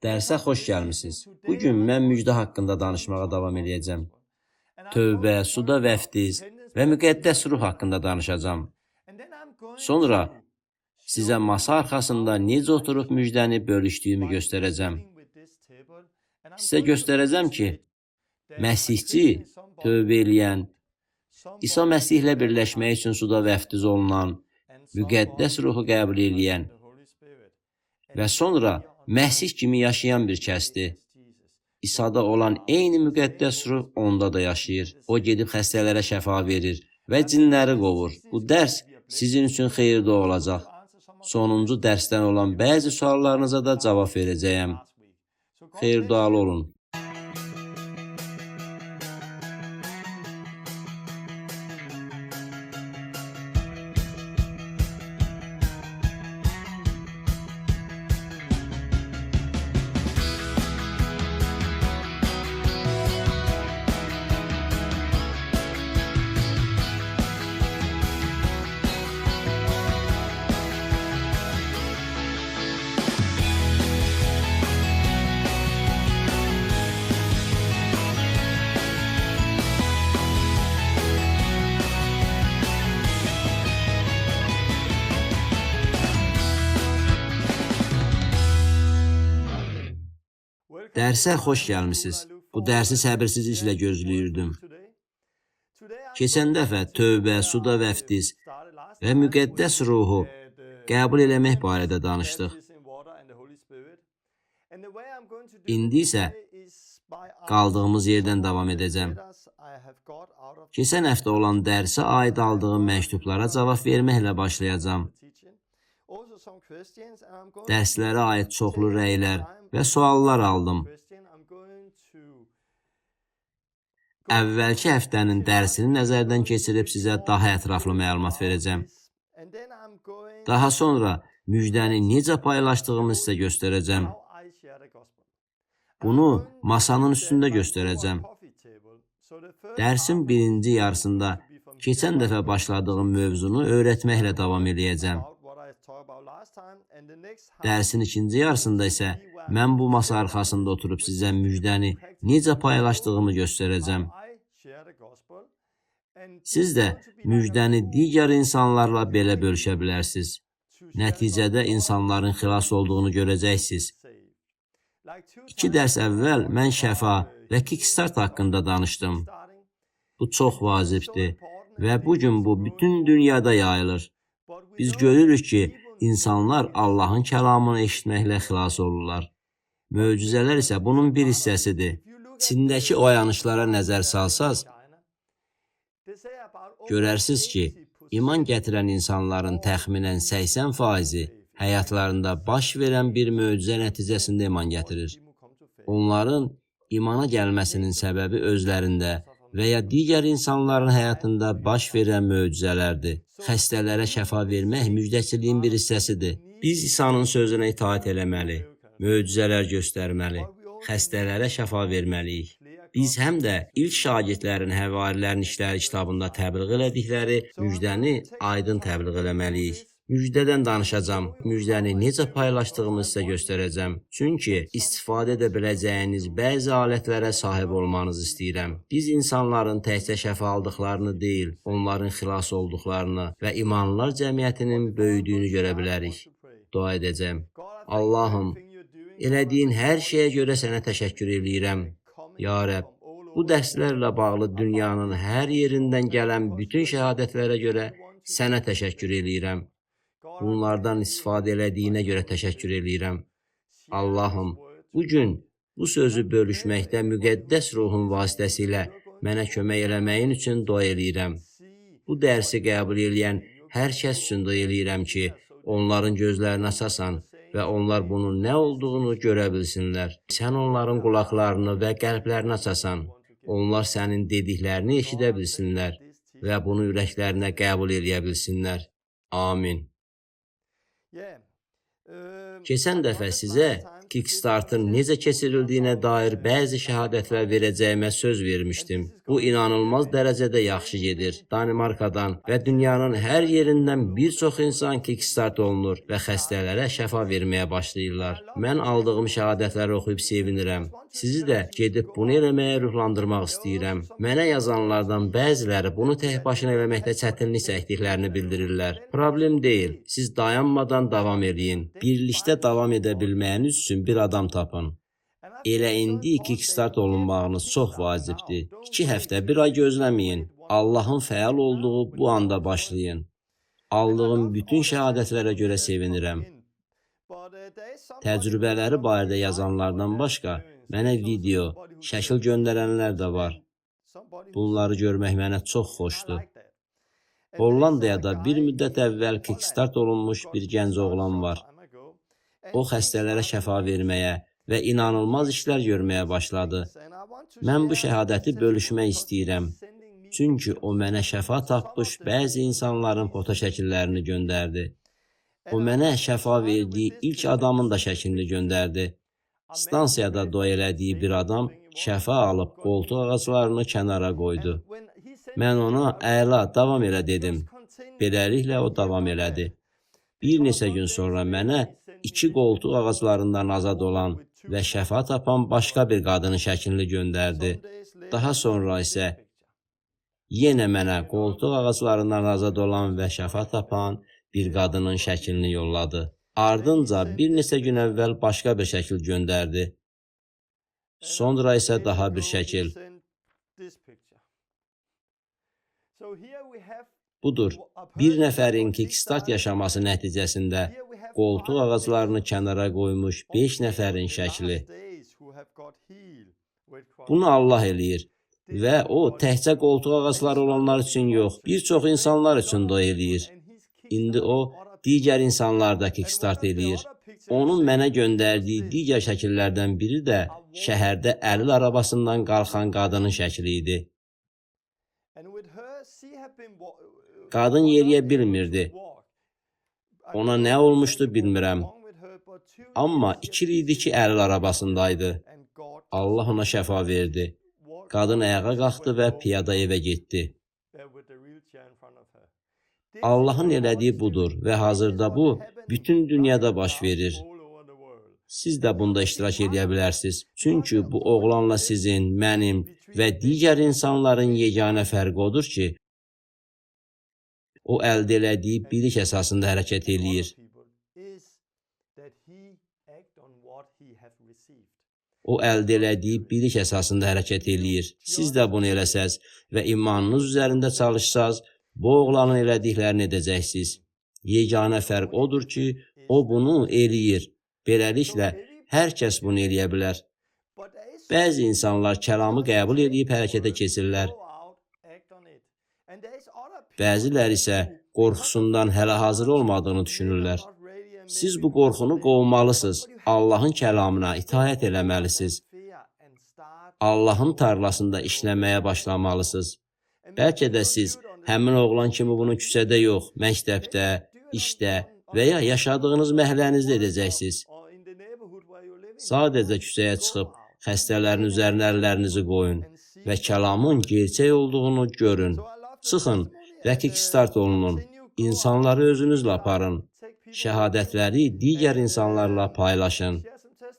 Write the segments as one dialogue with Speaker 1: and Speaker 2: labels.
Speaker 1: Dərsə xoş gəlmisiniz. Bugün mən müjdə haqqında danışmağa davam edəcəm. Tövbə, suda vəftiz və müqəddəs ruh haqqında danışacağam. Sonra sizə masa arxasında necə oturub müjdəni bölüşdüyümü göstərəcəm. Sizə göstərəcəm ki, Məsihçi, tövbə eləyən, İsa Məsihlə birləşmək üçün suda vəftiz olunan, müqəddəs ruhu qəbul eləyən və sonra Məsih kimi yaşayan bir kəsdir. İsa'da olan eyni müqəddəs ruh onda da yaşayır. O gedib xəstələrə şəfa verir və cinləri qovur. Bu dərs sizin üçün xeyirli olacaq. Sonuncu dərsdən olan bəzi suallarınıza da cavab verəcəyəm. Xeyir dualı olun. Dərsə xoş gəlmisiniz. Bu dərsi səbirsizliklə gözləyirdim. Keçən dəfə tövbə, suda vəftiz və müqəddəs ruhu qəbul eləmək barədə danışdıq. İndi isə qaldığımız yerdən davam edəcəm. Keçən həftə olan dərsə aid aldığım məktublara cavab verməklə başlayacağam. Dərslərə aid çoxlu rəylər və suallar aldım. Əvvəlki həftənin dərsini nəzərdən keçirib sizə daha ətraflı məlumat verəcəm. Daha sonra müjdəni necə paylaşdığımı sizə göstərəcəm. Bunu masanın üstündə göstərəcəm. Dərsin birinci yarısında keçən dəfə başladığım mövzunu öyrətməklə davam edəcəm. Dərsin ikinci yarısında isə mən bu masa arxasında oturub sizə müjdəni necə paylaşdığımı göstərəcəm. Siz də müjdəni digər insanlarla belə bölüşə bilərsiniz. Nəticədə insanların xilas olduğunu görəcəksiniz. 2 dərs əvvəl mən şəfa və kickstart haqqında danışdım. Bu çox vacibdir və bugün bu bütün dünyada yayılır. Biz görürük ki, İnsanlar Allahın kəlamını eşitməklə xilas olurlar. Möcüzələr isə bunun bir hissəsidir. Çindəki oyanışlara nəzər salsaz, görərsiniz ki, iman gətirən insanların təxminən 80%-i həyatlarında baş verən bir möcüzə nəticəsində iman gətirir. Onların imana gəlməsinin səbəbi özlərində və ya digər insanların həyatında baş verən möcüzələrdir. Xəstələrə şəfa vermək müjdəçiliyin bir hissəsidir. Biz İsa'nın sözünə itaat eləməli, möcüzələr göstərməli, xəstələrə şəfa verməliyik. Biz həm də ilk şagirdlərin Həvarilərin İşləri kitabında təbliğ elədikləri müjdəni aydın təbliğ eləməliyik. Müjdədən danışacağam, müjdəni necə paylaşdığımı sizə göstərəcəm. Çünki istifadə edə biləcəyiniz bəzi alətlərə sahib olmanızı istəyirəm. Biz insanların təkcə şəfa aldıqlarını deyil, onların xilas olduqlarını və imanlılar cəmiyyətinin böyüdüyünü görə bilərik. Dua edəcəm. Allahım, elədiyin hər şeyə görə sənə təşəkkür edirəm. Ya Rəbb, bu dərslərlə bağlı dünyanın hər yerindən gələn bütün şəhadətlərə görə sənə təşəkkür edirəm. Bunlardan istifadə elədiyinə görə təşəkkür edirəm. Allahım, bugün bu sözü bölüşməkdə müqəddəs ruhun vasitəsilə mənə kömək eləməyin üçün dua edirəm. Bu dərsi qəbul eləyən hər kəs üçün dua edirəm ki, onların gözlərini açasan və onlar bunun nə olduğunu görə bilsinlər. Sən onların qulaqlarını və qəlblərini açasan, onlar sənin dediklərini eşidə bilsinlər və bunu ürəklərinə qəbul eləyə bilsinlər. Amin. Keçən dəfə sizə Kickstart'ın necə keçirildiyinə dair bəzi şəhadətlər verəcəyimə söz vermişdim. Bu inanılmaz dərəcədə yaxşı gedir. Danimarkadan və dünyanın hər yerindən bir çox insan Kickstart olunur və xəstələrə şəfa verməyə başlayırlar. Mən aldığım şəhadətləri oxuyub sevinirəm. Sizi də gedib bunu eləməyə ruhlandırmaq istəyirəm. Mənə yazanlardan bəziləri bunu tək başına eləməkdə çətinlik çəkdiklərini bildirirlər. Problem deyil. Siz dayanmadan davam edin. Birlikdə davam edə bilməyiniz üçün bir adam tapın. Elə indi Kickstart olunmağınız çox vacibdir. 2 həftə, 1 ay gözləməyin. Allahın fəal olduğu bu anda başlayın. Aldığım bütün şəhadətlərə görə sevinirəm. Təcrübələri barədə yazanlardan başqa mənə video, şəkil göndərənlər də var. Bunları görmək mənə çox xoşdur. Hollandiyada bir müddət əvvəl Kickstart olunmuş bir gənc oğlan var. O xəstələrə şəfa verməyə və inanılmaz işlər görməyə başladı. Mən bu şəhadəti bölüşmək istəyirəm. Çünki o mənə şəfa tapmış bəzi insanların foto şəkillərini göndərdi. O mənə şəfa verdiyi ilk adamın da şəklini göndərdi. Stansiyada dua elədiyi bir adam şəfa alıb qoltuq ağaclarını kənara qoydu. Mən ona əla, davam elə dedim. Beləliklə o davam elədi. Bir neçə gün sonra mənə 2 qoltuq ağaclarından azad olan və şəfa tapan başqa bir qadının şəklini göndərdi. Daha sonra isə yenə mənə qoltuq ağaclarından azad olan və şəfa tapan bir qadının şəklini yolladı. Ardınca bir neçə gün əvvəl başqa bir şəkil göndərdi. Sonra isə daha bir şəkil. Budur, bir nəfərin Kickstart yaşaması nəticəsində qoltuq ağaclarını kənara qoymuş 5 nəfərin şəkli. Bunu Allah eləyir və o təkcə qoltuq ağacları olanlar üçün yox, bir çox insanlar üçün dua eləyir. İndi o digər insanlar da Kickstart eləyir. Onun mənə göndərdiyi digər şəkillərdən biri də şəhərdə əlil arabasından qalxan qadının şəkli idi. Qadın yeriyə bilmirdi. Ona nə olmuşdu bilmirəm. Amma 2 il idi ki, əlil arabasındaydı. Allah ona şəfa verdi. Qadın ayağa qalxdı və piyada evə getdi. Allahın elədiyi budur və hazırda bu bütün dünyada baş verir. Siz də bunda iştirak edə bilərsiniz. Çünki bu oğlanla sizin, mənim və digər insanların yeganə fərqi odur ki, o əldə elədiyi bilik əsasında hərəkət eləyir. O əldə elədiyi bilik əsasında hərəkət eləyir. Siz də bunu eləsəz və imanınız üzərində çalışsaz, bu oğlanın elədiklərini edəcəksiniz. Yeganə fərq odur ki, o bunu eləyir. Beləliklə, hər kəs bunu eləyə bilər. Bəzi insanlar kəlamı qəbul edib hərəkətə keçirlər. Bəziləri isə qorxusundan hələ hazır olmadığını düşünürlər. Siz bu qorxunu qovmalısınız. Allahın kəlamına itaət eləməlisiniz. Allahın tarlasında işləməyə başlamalısınız. Bəlkə də siz həmin oğlan kimi bunu küçədə yox, məktəbdə, işdə və ya yaşadığınız məhəllənizdə edəcəksiniz. Sadəcə küçəyə çıxıb xəstələrin üzərinə əllərinizi qoyun və kəlamın gerçək olduğunu görün. Çıxın və Kickstart olunun. İnsanları özünüzlə aparın. Şəhadətləri digər insanlarla paylaşın.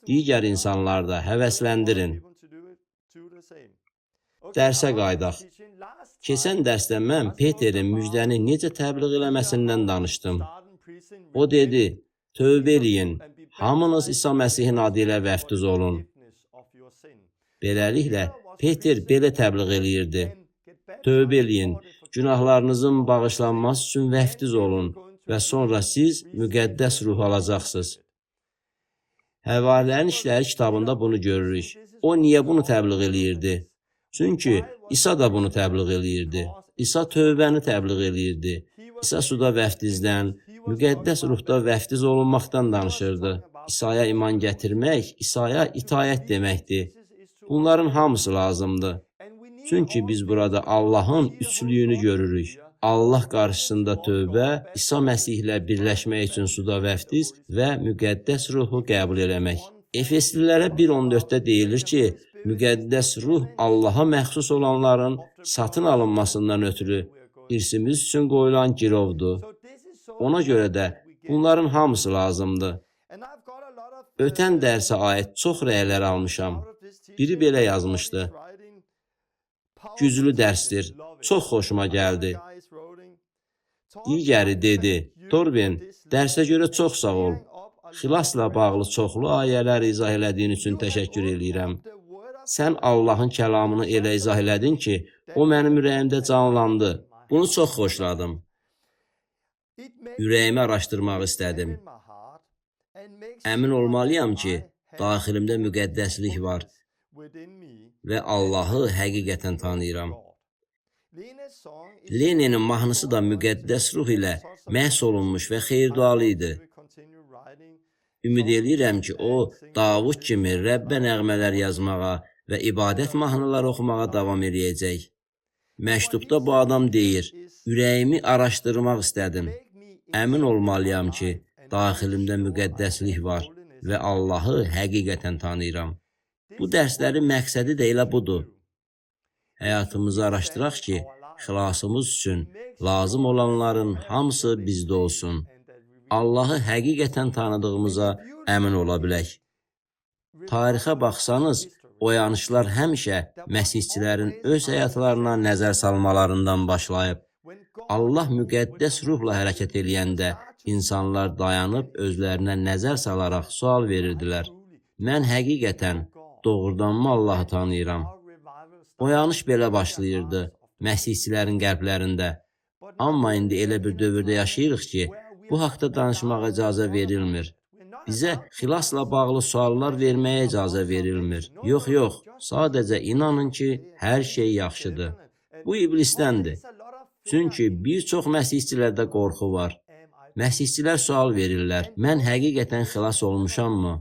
Speaker 1: Digər insanları da həvəsləndirin. Dərsə qaydaq. Keçən dərsdə mən Peterin müjdəni necə təbliğ eləməsindən danışdım. O dedi, tövbə eləyin, hamınız İsa Məsihin adı ilə vəftiz olun. Beləliklə, Peter belə təbliğ eləyirdi. Tövbə eləyin, günahlarınızın bağışlanması üçün vəftiz olun və sonra siz müqəddəs ruh alacaqsınız. Həvarilərin İşləri kitabında bunu görürük. O niyə bunu təbliğ eləyirdi? Çünki İsa da bunu təbliğ eləyirdi. İsa tövbəni təbliğ eləyirdi. İsa suda vəftizdən, müqəddəs ruhda vəftiz olunmaqdan danışırdı. İsa'ya iman gətirmək, İsa'ya itayət deməkdir. Bunların hamısı lazımdır. Çünki biz burada Allahın üçlüyünü görürük. Allah qarşısında tövbə, İsa Məsihlə birləşmək üçün suda vəftiz və müqəddəs ruhu qəbul eləmək. Efeslilərə 1:14-də deyilir ki, müqəddəs ruh Allaha məxsus olanların satın alınmasından ötürü irsimiz üçün qoyulan girovdur. Ona görə də bunların hamısı lazımdır. Ötən dərsə aid çox rəylər almışam. Biri belə yazmışdı. Güclü dərsdir, çox xoşuma gəldi. Digəri dedi, Torben, dərsə görə çox sağ ol. Xilasla bağlı çoxlu ayələr izah elədiyin üçün təşəkkür edirəm. Sən Allahın kəlamını elə izah elədin ki, o mənim ürəyimdə canlandı. Bunu çox xoşladım. Ürəyimi araşdırmaq istədim. Əmin olmalıyam ki, daxilimdə müqəddəslik var və Allahı həqiqətən tanıyıram. Leninin mahnısı da müqəddəs ruh ilə məhs olunmuş və xeyirdualı idi. Ümid edirəm ki, o, Davud kimi Rəbbə nəğmələr yazmağa və ibadət mahnıları oxumağa davam edəcək. Məktubda bu adam deyir, ürəyimi araşdırmaq istədim. Əmin olmalıyam ki, daxilimdə müqəddəslik var və Allahı həqiqətən tanıyıram. Bu dərslərin məqsədi də elə budur. Həyatımızı araşdıraq ki, xilasımız üçün lazım olanların hamısı bizdə olsun. Allahı həqiqətən tanıdığımıza əmin ola bilək. Tarixə baxsanız, oyanışlar həmişə məsihçilərin öz həyatlarına nəzər salmalarından başlayıb. Allah müqəddəs ruhla hərəkət eləyəndə insanlar dayanıb özlərinə nəzər salaraq sual verirdilər. Mən həqiqətən doğrudanmı Allahı tanıyıram? Oyanış belə başlayırdı məsihçilərin qəlblərində. Amma indi elə bir dövrdə yaşayırıq ki, bu haqda danışmağa icazə verilmir. Bizə xilasla bağlı suallar verməyə icazə verilmir. Yox, sadəcə inanın ki, hər şey yaxşıdır. Bu iblisdəndir. Çünki bir çox məsihçilərdə qorxu var. Məsihçilər sual verirlər, mən həqiqətən xilas olmuşammı?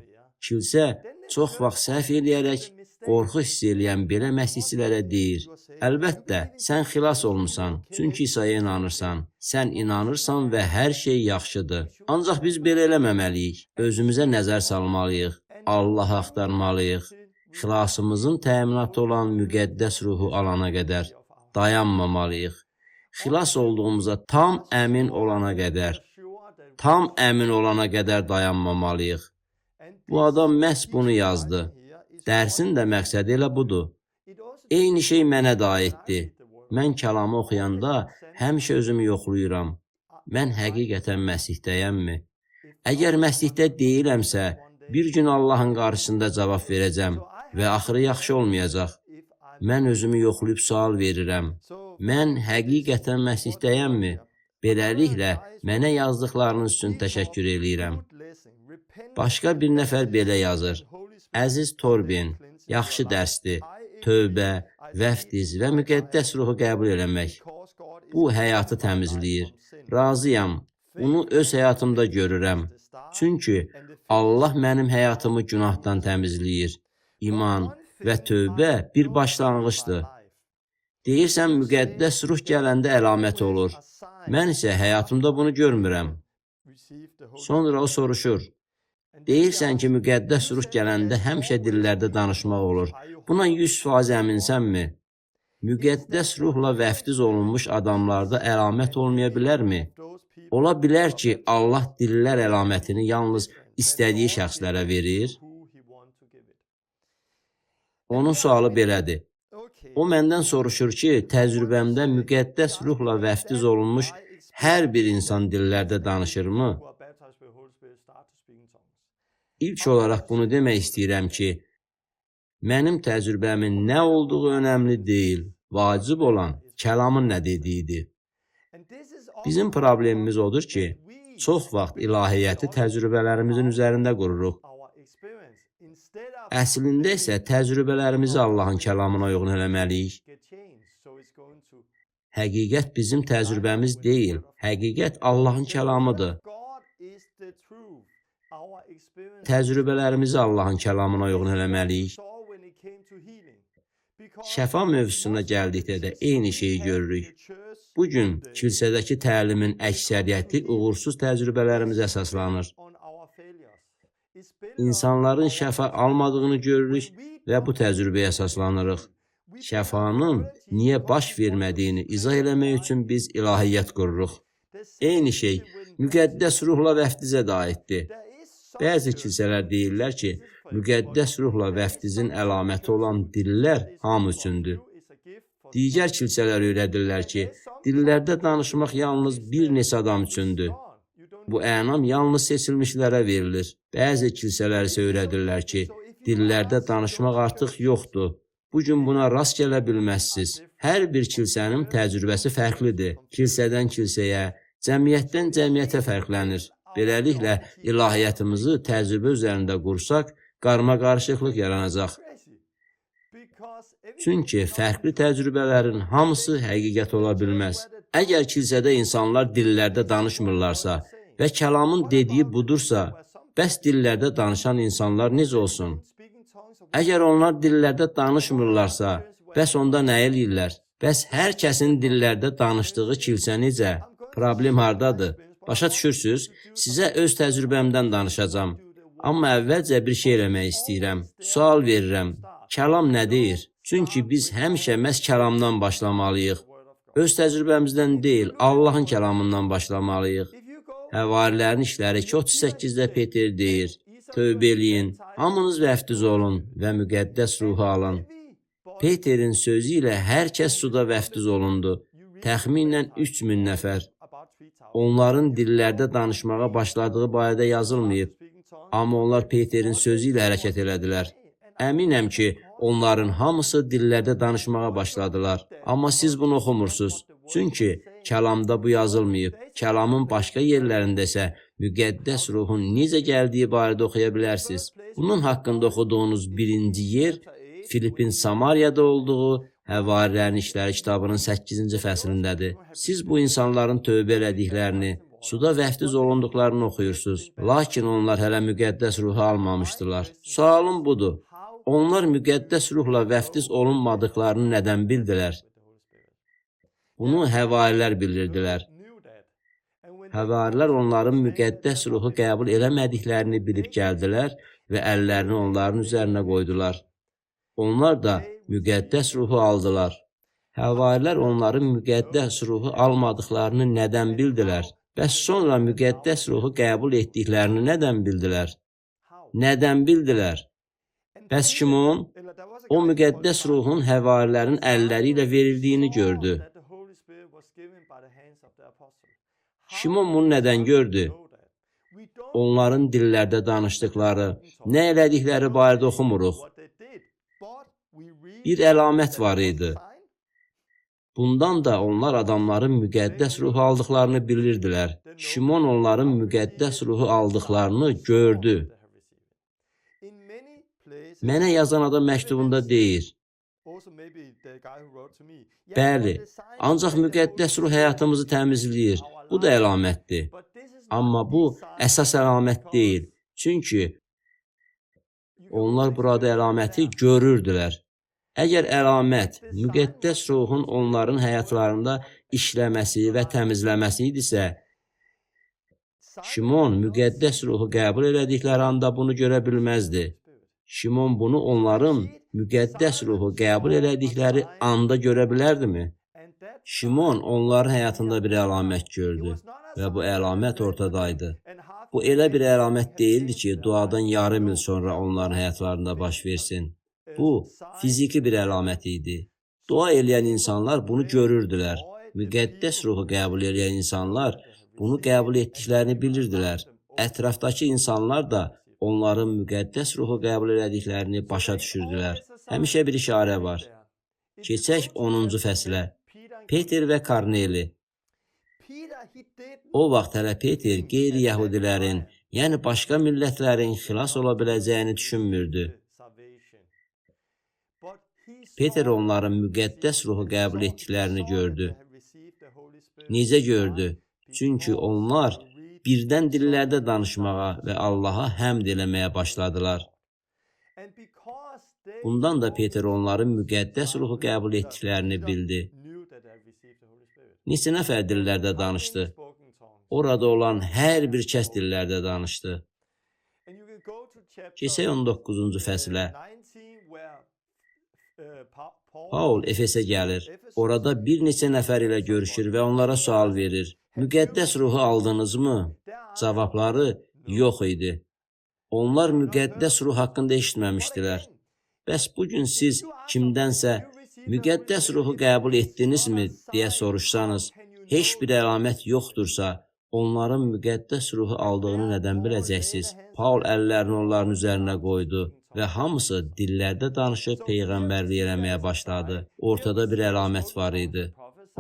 Speaker 1: Kilsə çox vaxt səhv eləyərək qorxu hiss eləyən belə məsihçilərə deyir, əlbəttə, sən xilas olmusan, çünki İsa'ya inanırsan. Sən inanırsan və hər şey yaxşıdır. Ancaq biz belə eləməməliyik. Özümüzə nəzər salmalıyıq, Allahı axtarmalıyıq. Xilasımızın təminatı olan müqəddəs ruhu alana qədər dayanmamalıyıq. Xilas olduğumuza tam əmin olana qədər dayanmamalıyıq. Bu adam məhz bunu yazdı. Dərsin də məqsədi elə budur. Eyni şey mənə də aiddir. Mən kəlamı oxuyanda həmişə özümü yoxlayıram. Mən həqiqətən Məsihdəyəmmi? Əgər Məsihdə deyiləmsə, bir gün Allahın qarşısında cavab verəcəm və axırı yaxşı olmayacaq. Mən özümü yoxlayıb sual verirəm. Mən həqiqətən Məsihdəyəmmi? Beləliklə, mənə yazdıqlarınız üçün təşəkkür edirəm. Başqa bir nəfər belə yazır. Əziz Torben, yaxşı dərsdir. Tövbə, vəftiz və müqəddəs ruhu qəbul eləmək. Bu həyatı təmizləyir. Razıyam. Bunu öz həyatımda görürəm. Çünki Allah mənim həyatımı günahdan təmizləyir. İman və tövbə bir başlanğıcdır. Deyirsən, müqəddəs ruh gələndə əlamət olur. Mən isə həyatımda bunu görmürəm. Sonra o soruşur. Deyirsən ki, müqəddəs ruh gələndə həmişə dillərdə danışmaq olur. Buna 100% əminsənmi? Müqəddəs ruhla vəftiz olunmuş adamlarda əlamət olmaya bilərmi? Ola bilər ki, Allah dillər əlamətini yalnız istədiyi şəxslərə verir. Onun sualı belədir. O məndən soruşur ki, təcrübəmdə müqəddəs ruhla vəftiz olunmuş hər bir insan dillərdə danışırmı? İlk olaraq bunu demək istəyirəm ki, mənim təcrübəmin nə olduğu önəmli deyil, vacib olan kəlamın nə dediyidir. Bizim problemimiz odur ki, çox vaxt ilahiyyəti təcrübələrimizin üzərində qururuq. Əslində isə təcrübələrimizi Allahın kəlamına uyğun eləməliyik. Həqiqət bizim təcrübəmiz deyil, həqiqət Allahın kəlamıdır. Təcrübələrimizi Allahın kəlamına uyğun eləməliyik. Şəfa mövzusuna gəldikdə də eyni şeyi görürük. Bugün kilsədəki təlimin əksəriyyəti uğursuz təcrübələrimiz əsaslanır. İnsanların şəfa almadığını görürük və bu təcrübəyə əsaslanırıq. Şəfanın niyə baş vermədiyini izah eləmək üçün biz ilahiyyat qururuq. Eyni şey müqəddəs ruhla vəftizə də aiddir. Bəzi kilsələr deyirlər ki, müqəddəs ruhla vəftizin əlaməti olan dillər hamı üçündür. Digər kilsələr öyrədirlər ki, dillərdə danışmaq yalnız bir neçə adam üçündür. Bu ənam yalnız seçilmişlərə verilir. Bəzi kilsələr isə öyrədirlər ki, dillərdə danışmaq artıq yoxdur. Bugün buna rast gələ bilməzsiniz. Hər bir kilsənin təcrübəsi fərqlidir. Kilsədən kilsəyə, cəmiyyətdən cəmiyyətə fərqlənir. Beləliklə, ilahiyyatımızı təcrübə üzərində qursaq, qarma-qarışıqlıq yaranacaq. Çünki fərqli təcrübələrin hamısı həqiqət ola bilməz. Əgər kilsədə insanlar dillərdə danışmırlarsa və kəlamın dediyi budursa, bəs dillərdə danışan insanlar necə olsun? Əgər onlar dillərdə danışmırlarsa, bəs onda nə eləyirlər? Bəs hər kəsin dillərdə danışdığı kilsə necə? Problem hardadır? Başa düşürsünüz? Sizə öz təcrübəmdən danışacağam. Amma əvvəlcə bir şey eləmək istəyirəm. Sual verirəm. Kəlam nə deyir? Çünki biz həmişə məhz kəlamdan başlamalıyıq. Öz təcrübəmizdən deyil, Allahın kəlamından başlamalıyıq. Həvarilərin işləri 2:38-də Peter deyir, tövbə eləyin, hamınız vəftiz olun və müqəddəs ruhu alın. Peterin sözü ilə hər kəs suda vəftiz olundu. Təxminən 3000 nəfər. Onların dillərdə danışmağa başladığı barədə yazılmayıb. Amma onlar Peterin sözü ilə hərəkət elədilər. Əminəm ki, onların hamısı dillərdə danışmağa başladılar. Amma siz bunu oxumursunuz. Çünki kəlamda bu yazılmayıb. Kəlamın başqa yerlərində isə müqəddəs ruhun necə gəldiyi barədə oxuya bilərsiniz. Bunun haqqında oxuduğunuz birinci yer Filipin Samariyada olduğu Həvarilərin İşləri kitabının 8-ci fəslindədir. Siz bu insanların tövbə elədiklərini, suda vəftiz olunduqlarını oxuyursunuz. Lakin onlar hələ müqəddəs ruhu almamışdılar. Sualım budur. Onlar müqəddəs ruhla vəftiz olunmadıqlarını nədən bildilər? Bunu həvarilər bilirdilər. Həvarilər onların müqəddəs ruhu qəbul eləmədiklərini bilib gəldilər və əllərini onların üzərinə qoydular. Onlar da müqəddəs ruhu aldılar. Həvarilər onların müqəddəs ruhu almadıqlarını nədən bildilər? Bəs sonra müqəddəs ruhu qəbul etdiklərini nədən bildilər? Nədən bildilər? Bəs Şimon? O müqəddəs ruhun həvarilərin əlləri ilə verildiyini gördü. Şimon bunu nədən gördü? Onların dillərdə danışdıqları, nə elədikləri barədə oxumuruq. Bir əlamət var idi. Bundan da onlar adamların müqəddəs ruhu aldıqlarını bilirdilər. Şimon onların müqəddəs ruhu aldıqlarını gördü. Mənə yazan adam məktubunda deyir. Bəli, ancaq müqəddəs ruh həyatımızı təmizləyir. Bu da əlamətdir. Amma bu əsas əlamət deyil. Çünki onlar burada əlaməti görürdülər. Əgər əlamət müqəddəs ruhun onların həyatlarında işləməsi və təmizləməsi idisə, Şimon müqəddəs ruhu qəbul elədikləri anda bunu görə bilməzdi. Şimon bunu onların müqəddəs ruhu qəbul elədikləri anda görə bilərdimi? Şimon onların həyatında bir əlamət gördü və bu əlamət ortadaydı. Bu elə bir əlamət deyildi ki, duadan yarım il sonra onların həyatlarında baş versin. Bu, fiziki bir əlamət idi. Dua eləyən insanlar bunu görürdülər. Müqəddəs ruhu qəbul eləyən insanlar bunu qəbul etdiklərini bilirdilər. Ətrafdakı insanlar da onların müqəddəs ruhu qəbul elədiklərini başa düşürdülər. Həmişə bir işarə var. Keçək 10-cu fəslə. Peter və Korneli. O vaxt hələ Peter qeyri-yəhudilərin, yəni başqa millətlərin xilas ola biləcəyini düşünmürdü. Peter onların müqəddəs ruhu qəbul etdiklərini gördü. Necə gördü? Çünki onlar birdən dillərdə danışmağa və Allaha həmd eləməyə başladılar. Bundan da Peter onların müqəddəs ruhu qəbul etdiklərini bildi. Neçə nəfər dillərdə danışdı? Orada olan hər bir kəs dillərdə danışdı. Keçək 19-cu fəsilə. Paul Efesə gəlir. Orada bir neçə nəfər ilə görüşür və onlara sual verir. Müqəddəs ruhu aldınızmı? Cavabları yox idi. Onlar müqəddəs ruh haqqında eşitməmişdilər. Bəs bugün siz kimdənsə müqəddəs ruhu qəbul etdinizmi deyə soruşsanız, heç bir əlamət yoxdursa, onların müqəddəs ruhu aldığını nədən biləcəksiniz? Paul əllərini onların üzərinə qoydu və hamısı dillərdə danışıb peyğəmbərlik eləməyə başladı. Ortada bir əlamət var idi.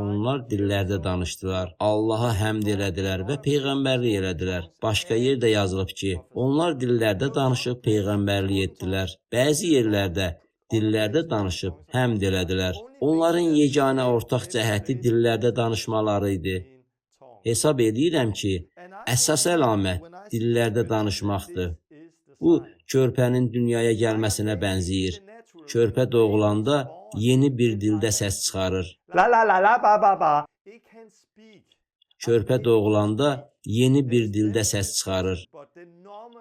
Speaker 1: Onlar dillərdə danışdılar, Allaha həmd elədilər və peyğəmbərlik elədilər. Başqa yerdə yazılıb ki, onlar dillərdə danışıb peyğəmbərlik etdilər. Bəzi yerlərdə dillərdə danışıb həmd elədilər. Onların yeganə ortaq cəhəti dillərdə danışmaları idi. Hesab edirəm ki, əsas əlamət dillərdə danışmaqdır. Bu, körpənin dünyaya gəlməsinə bənzəyir. Körpə doğulanda yeni bir dildə səs çıxarır. Körpə doğulanda yeni bir dildə səs çıxarır.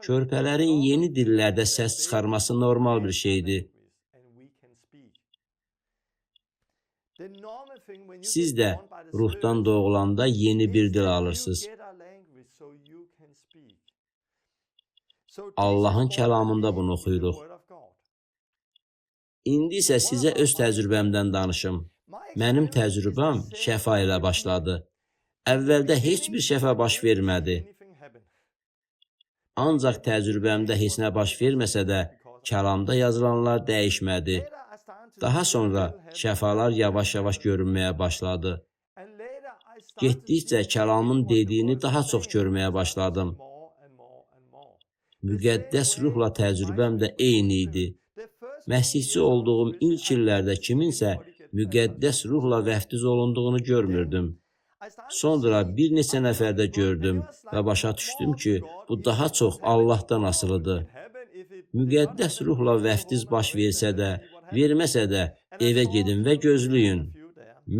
Speaker 1: Körpələrin yeni dillərdə səs çıxarması normal bir şeydir. Siz də ruhdan doğulanda yeni bir dil alırsınız. Allahın kəlamında bunu oxuyuruq. İndi isə sizə öz təcrübəmdən danışım. Mənim təcrübəm şəfa ilə başladı. Əvvəldə heç bir şəfa baş vermədi. Ancaq təcrübəmdə heç nə baş verməsə də, kəlamda yazılanlar dəyişmədi. Daha sonra şəfalar yavaş-yavaş görünməyə başladı. Getdikcə kəlamın dediyini daha çox görməyə başladım. Müqəddəs ruhla təcrübəm də eyni idi. Məsihçi olduğum ilk illərdə kiminsə müqəddəs ruhla vəftiz olunduğunu görmürdüm. Sonra bir neçə nəfərdə gördüm və başa düşdüm ki, bu daha çox Allahdan asılıdır. Müqəddəs ruhla vəftiz baş versə də, verməsə də evə gedin və gözləyin.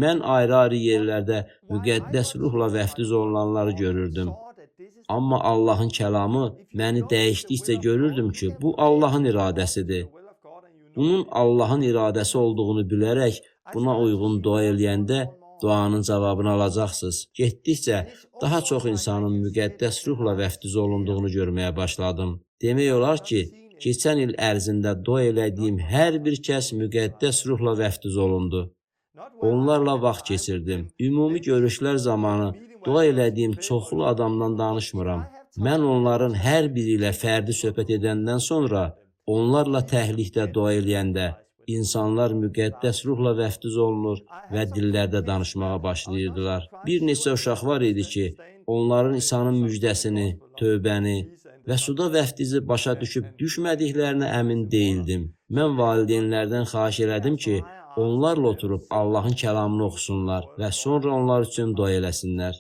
Speaker 1: Mən ayrı-ayrı yerlərdə müqəddəs ruhla vəftiz olunanları görürdüm. Amma Allahın kəlamı məni dəyişdikcə görürdüm ki, bu Allahın iradəsidir. Bunun Allahın iradəsi olduğunu bilərək buna uyğun dua eləyəndə duanın cavabını alacaqsınız. Getdikcə daha çox insanın müqəddəs ruhla vəftiz olunduğunu görməyə başladım. Demək olar ki, keçən il ərzində dua elədiyim hər bir kəs müqəddəs ruhla vəftiz olundu. Onlarla vaxt keçirdim. Ümumi görüşlər zamanı dua elədiyim çoxlu adamdan danışmıram. Mən onların hər biri ilə fərdi söhbət edəndən sonra, onlarla təhlikdə dua eləyəndə, insanlar müqəddəs ruhla vəftiz olunur və dillərdə danışmağa başlayırdılar. Bir neçə uşaq var idi ki, onların İsa'nın müjdəsini, tövbəni və suda vəftizi başa düşüb düşmədiklərinə əmin deyildim. Mən valideynlərdən xahiş elədim ki, onlarla oturub Allahın kəlamını oxusunlar və sonra onlar üçün dua eləsinlər.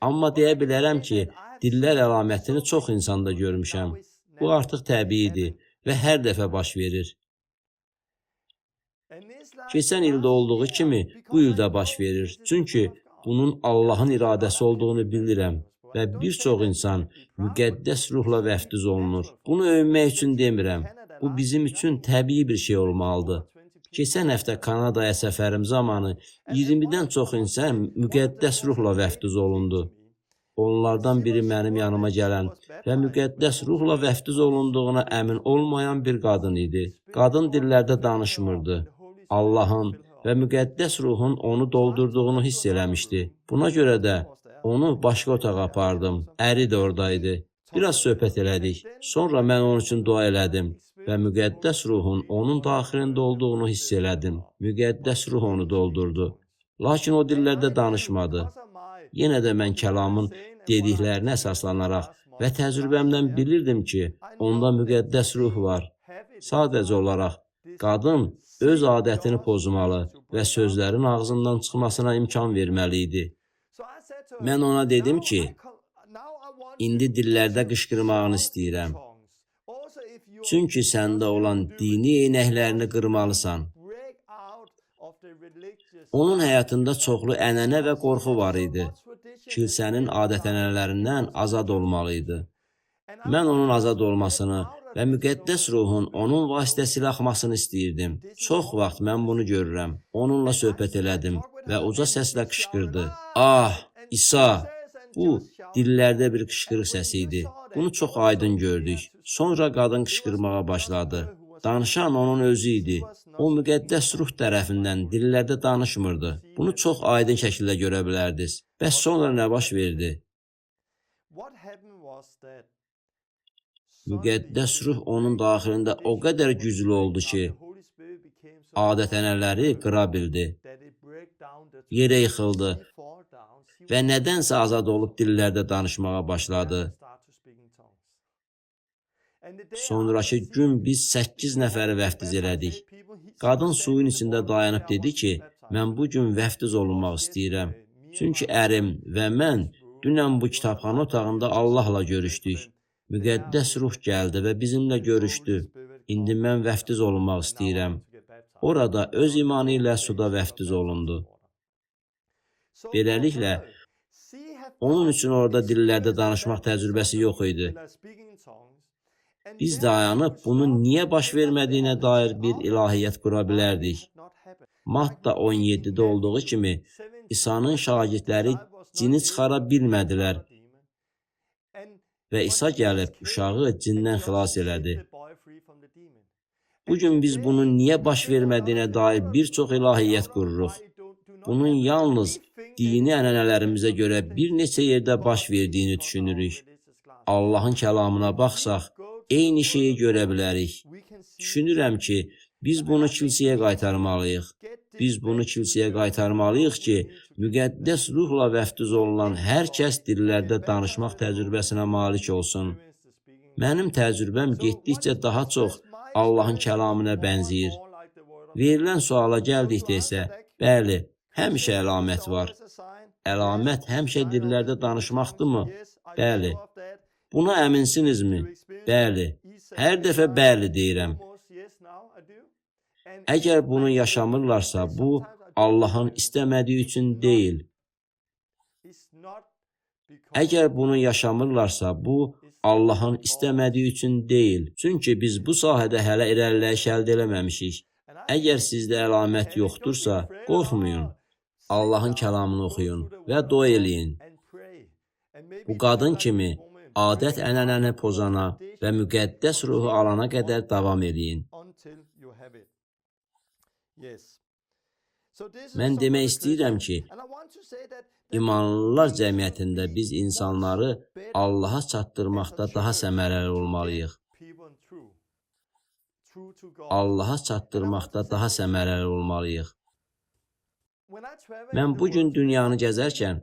Speaker 1: Amma deyə bilərəm ki, dillər əlamətini çox insanda görmüşəm. Bu artıq təbiidir və hər dəfə baş verir. Keçən ildə olduğu kimi bu ildə baş verir. Çünki bunun Allahın iradəsi olduğunu bilirəm və bir çox insan müqəddəs ruhla vəftiz olunur. Bunu övünmək üçün demirəm. Bu bizim üçün təbii bir şey olmalıdır. Keçən həftə Kanadaya səfərim zamanı 20-dən çox insan müqəddəs ruhla vəftiz olundu. Onlardan biri mənim yanıma gələn və müqəddəs ruhla vəftiz olunduğuna əmin olmayan bir qadın idi. Qadın dillərdə danışmırdı. Allahın və müqəddəs ruhun onu doldurduğunu hiss eləmişdi. Buna görə də onu başqa otağa apardım. Əri də oradaydı. Biraz söhbət elədik. Sonra mən onun üçün dua elədim və müqəddəs ruhun onun daxilində olduğunu hiss elədim. Müqəddəs ruh onu doldurdu. Lakin o dillərdə danışmadı. Yenə də mən kəlamın dediklərinə əsaslanaraq və təcrübəmdən bilirdim ki, onda müqəddəs ruh var. Sadəcə olaraq qadın öz adətini pozmalı və sözlərin ağzından çıxmasına imkan verməli idi. Mən ona dedim ki, indi dillərdə qışqırmağını istəyirəm. Çünki səndə olan dini eynəklərini qırmalısan. Onun həyatında çoxlu ənənə və qorxu var idi. Kilsənin adət-ənənələrindən azad olmalı idi. Mən onun azad olmasını və müqəddəs ruhun onun vasitəsilə axmasını istəyirdim. Çox vaxt mən bunu görürəm. Onunla söhbət elədim və uca səslə qışqırdı. Ah, İsa! Bu, dillərdə bir qışqırıq səsi idi. Bunu çox aydın gördük. Sonra qadın qışqırmağa başladı. Danışan onun özü idi. O müqəddəs ruh tərəfindən dillərdə danışmırdı. Bunu çox aydın şəkildə görə bilərdiniz. Bəs sonra nə baş verdi? Müqəddəs ruh onun daxilində o qədər güclü oldu ki, adət-ənənələri qıra bildi. Yerə yıxıldı və nədənsə azad olub dillərdə danışmağa başladı. Sonraki gün biz 8 nəfəri vəftiz elədik. Qadın suyun içində dayanıb dedi ki, mən bu gün vəftiz olunmaq istəyirəm. Çünki ərim və mən dünən bu kitabxana otağında Allahla görüşdük. Müqəddəs ruh gəldi və bizimlə görüşdü. İndi mən vəftiz olunmaq istəyirəm. Orada öz imanı ilə suda vəftiz olundu. Beləliklə, onun üçün orada dillərdə danışmaq təcrübəsi yox idi. Biz dayanıb bunun niyə baş vermədiyinə dair bir ilahiyyat qura bilərdik. Matta 17-də olduğu kimi, İsa'nın şagirdləri cini çıxara bilmədilər və İsa gəlib uşağı cindən xilas elədi. Bugün biz bunun niyə baş vermədiyinə dair bir çox ilahiyyat qururuq. Bunun yalnız dini ənənələrimizə görə bir neçə yerdə baş verdiyini düşünürük. Allahın kəlamına baxsaq, eyni şeyi görə bilərik. Düşünürəm ki, biz bunu kilsəyə qaytarmalıyıq. Biz bunu kilsəyə qaytarmalıyıq ki, müqəddəs ruhla vəftiz olunan hər kəs dillərdə danışmaq təcrübəsinə malik olsun. Mənim təcrübəm getdikcə daha çox Allahın kəlamına bənzəyir. Verilən suala gəldikdə isə, bəli, həmişə əlamət var. Əlamət həmişə dillərdə danışmaqdırmı? Bəli. Buna əminsinizmi? Bəli. Hər dəfə bəli deyirəm. Əgər bunu yaşamırlarsa, bu Allahın istəmədiyi üçün deyil. Əgər bunu yaşamırlarsa, bu Allahın istəmədiyi üçün deyil. Çünki biz bu sahədə hələ irəliləyiş əldə eləməmişik. Əgər sizdə əlamət yoxdursa, qorxmayın. Allahın kəlamını oxuyun və dua eləyin. Bu qadın kimi adət-ənənəni pozana və müqəddəs ruhu alana qədər davam eləyin. Mən demək istəyirəm ki, imanlılar cəmiyyətində biz insanları Allaha çatdırmaqda daha səmərəli olmalıyıq. Allaha çatdırmaqda daha səmərəli olmalıyıq. Mən bugün dünyanı gəzərkən,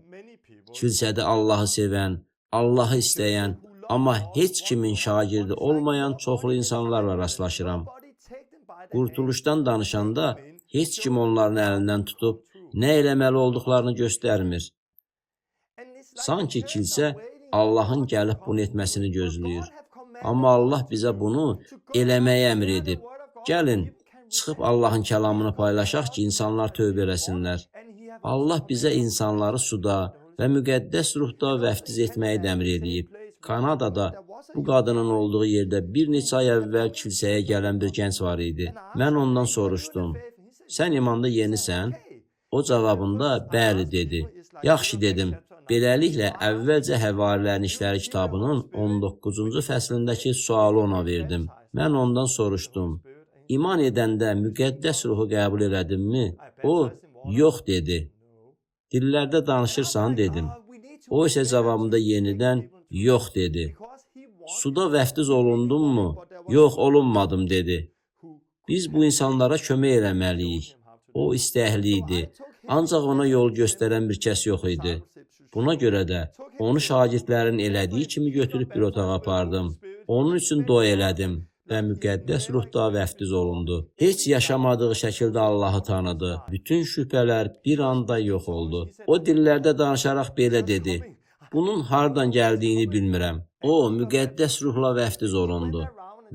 Speaker 1: kilsədə Allahı sevən, Allahı istəyən, amma heç kimin şagirdi olmayan çoxlu insanlarla rastlaşıram. Qurtuluşdan danışanda heç kim onların əlindən tutub nə eləməli olduqlarını göstərmir. Sanki kilsə Allahın gəlib bunu etməsini gözləyir. Amma Allah bizə bunu eləməyə əmr edib. Gəlin, çıxıb Allahın kəlamını paylaşaq ki, insanlar tövbə eləsinlər. Allah bizə insanları suda və müqəddəs ruhda vəftiz etməyi də əmr edib. Kanadada bu qadının olduğu yerdə bir neçə ay əvvəl kilsəyə gələn bir gənc var idi. Mən ondan soruşdum, sən imanda yenisən? O cavabında bəli dedi. Yaxşı dedim. Beləliklə, əvvəlcə Həvarilərin İşləri kitabının 19-cu fəslindəki sualı ona verdim. Mən ondan soruşdum, iman edəndə müqəddəs ruhu qəbul elədinmi? O, yox dedi. Dillərdə danışırsan dedim. O isə cavabında yenidən yox dedi. Suda vəftiz olundunmu? Yox, olunmadım dedi. Biz bu insanlara kömək eləməliyik. O istəkli idi. Ancaq ona yol göstərən bir kəs yox idi. Buna görə də onu şagirdlərin elədiyi kimi götürüb bir otağa apardım. Onun üçün dua elədim və müqəddəs ruhda vəftiz olundu. Heç yaşamadığı şəkildə Allahı tanıdı. Bütün şübhələr bir anda yox oldu. O dillərdə danışaraq belə dedi. Bunun hardan gəldiyini bilmirəm. O, müqəddəs ruhla vəftiz olundu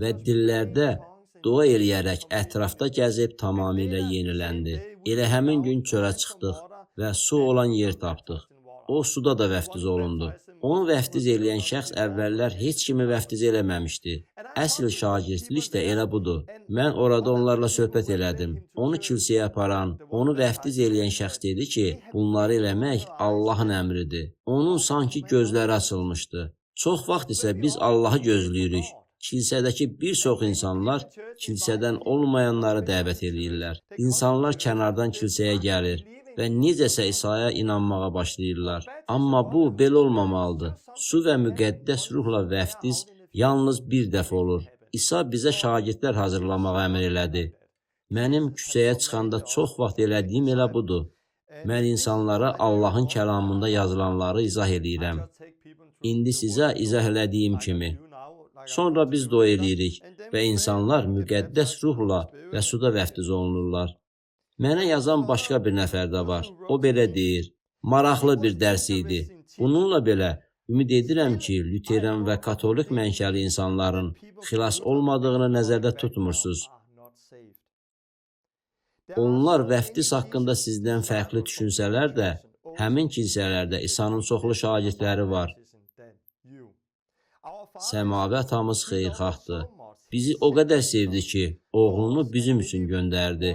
Speaker 1: və dillərdə dua eləyərək ətrafda gəzib tamamilə yeniləndi. Elə həmin gün çölə çıxdıq və su olan yer tapdıq. O, suda da vəftiz olundu. Onu vəftiz eləyən şəxs əvvəllər heç kimi vəftiz eləməmişdi. Əsl şagirdlik də elə budur. Mən orada onlarla söhbət elədim. Onu kilsəyə aparan, onu vəftiz eləyən şəxs dedi ki, bunları eləmək Allahın əmridir. Onun sanki gözləri açılmışdı. Çox vaxt isə biz Allahı gözləyirik. Kilsədəki bir çox insanlar kilsədən olmayanları dəvət eləyirlər. İnsanlar kənardan kilsəyə gəlir və necəsə İsa'ya inanmağa başlayırlar. Amma bu belə olmamalıdır. Su və müqəddəs ruhla vəftiz yalnız bir dəfə olur. İsa bizə şagirdlər hazırlamağa əmr elədi. Mənim küçəyə çıxanda çox vaxt elədiyim elə budur. Mən insanlara Allahın kəlamında yazılanları izah edirəm. İndi sizə izah elədiyim kimi. Sonra biz dua eləyirik və insanlar müqəddəs ruhla və suda vəftiz olunurlar. Mənə yazan başqa bir nəfər də var. O belə deyir. Maraqlı bir dərs idi. Bununla belə ümid edirəm ki, Lüteran və Katolik mənşəli insanların xilas olmadığını nəzərdə tutmursunuz. Onlar vəftiz haqqında sizdən fərqli düşünsələr də, həmin kilsələrdə İsa'nın çoxlu şagirdləri var. Səmavi atamız xeyirxahdır. Bizi o qədər sevdi ki, oğlunu bizim üçün göndərdi.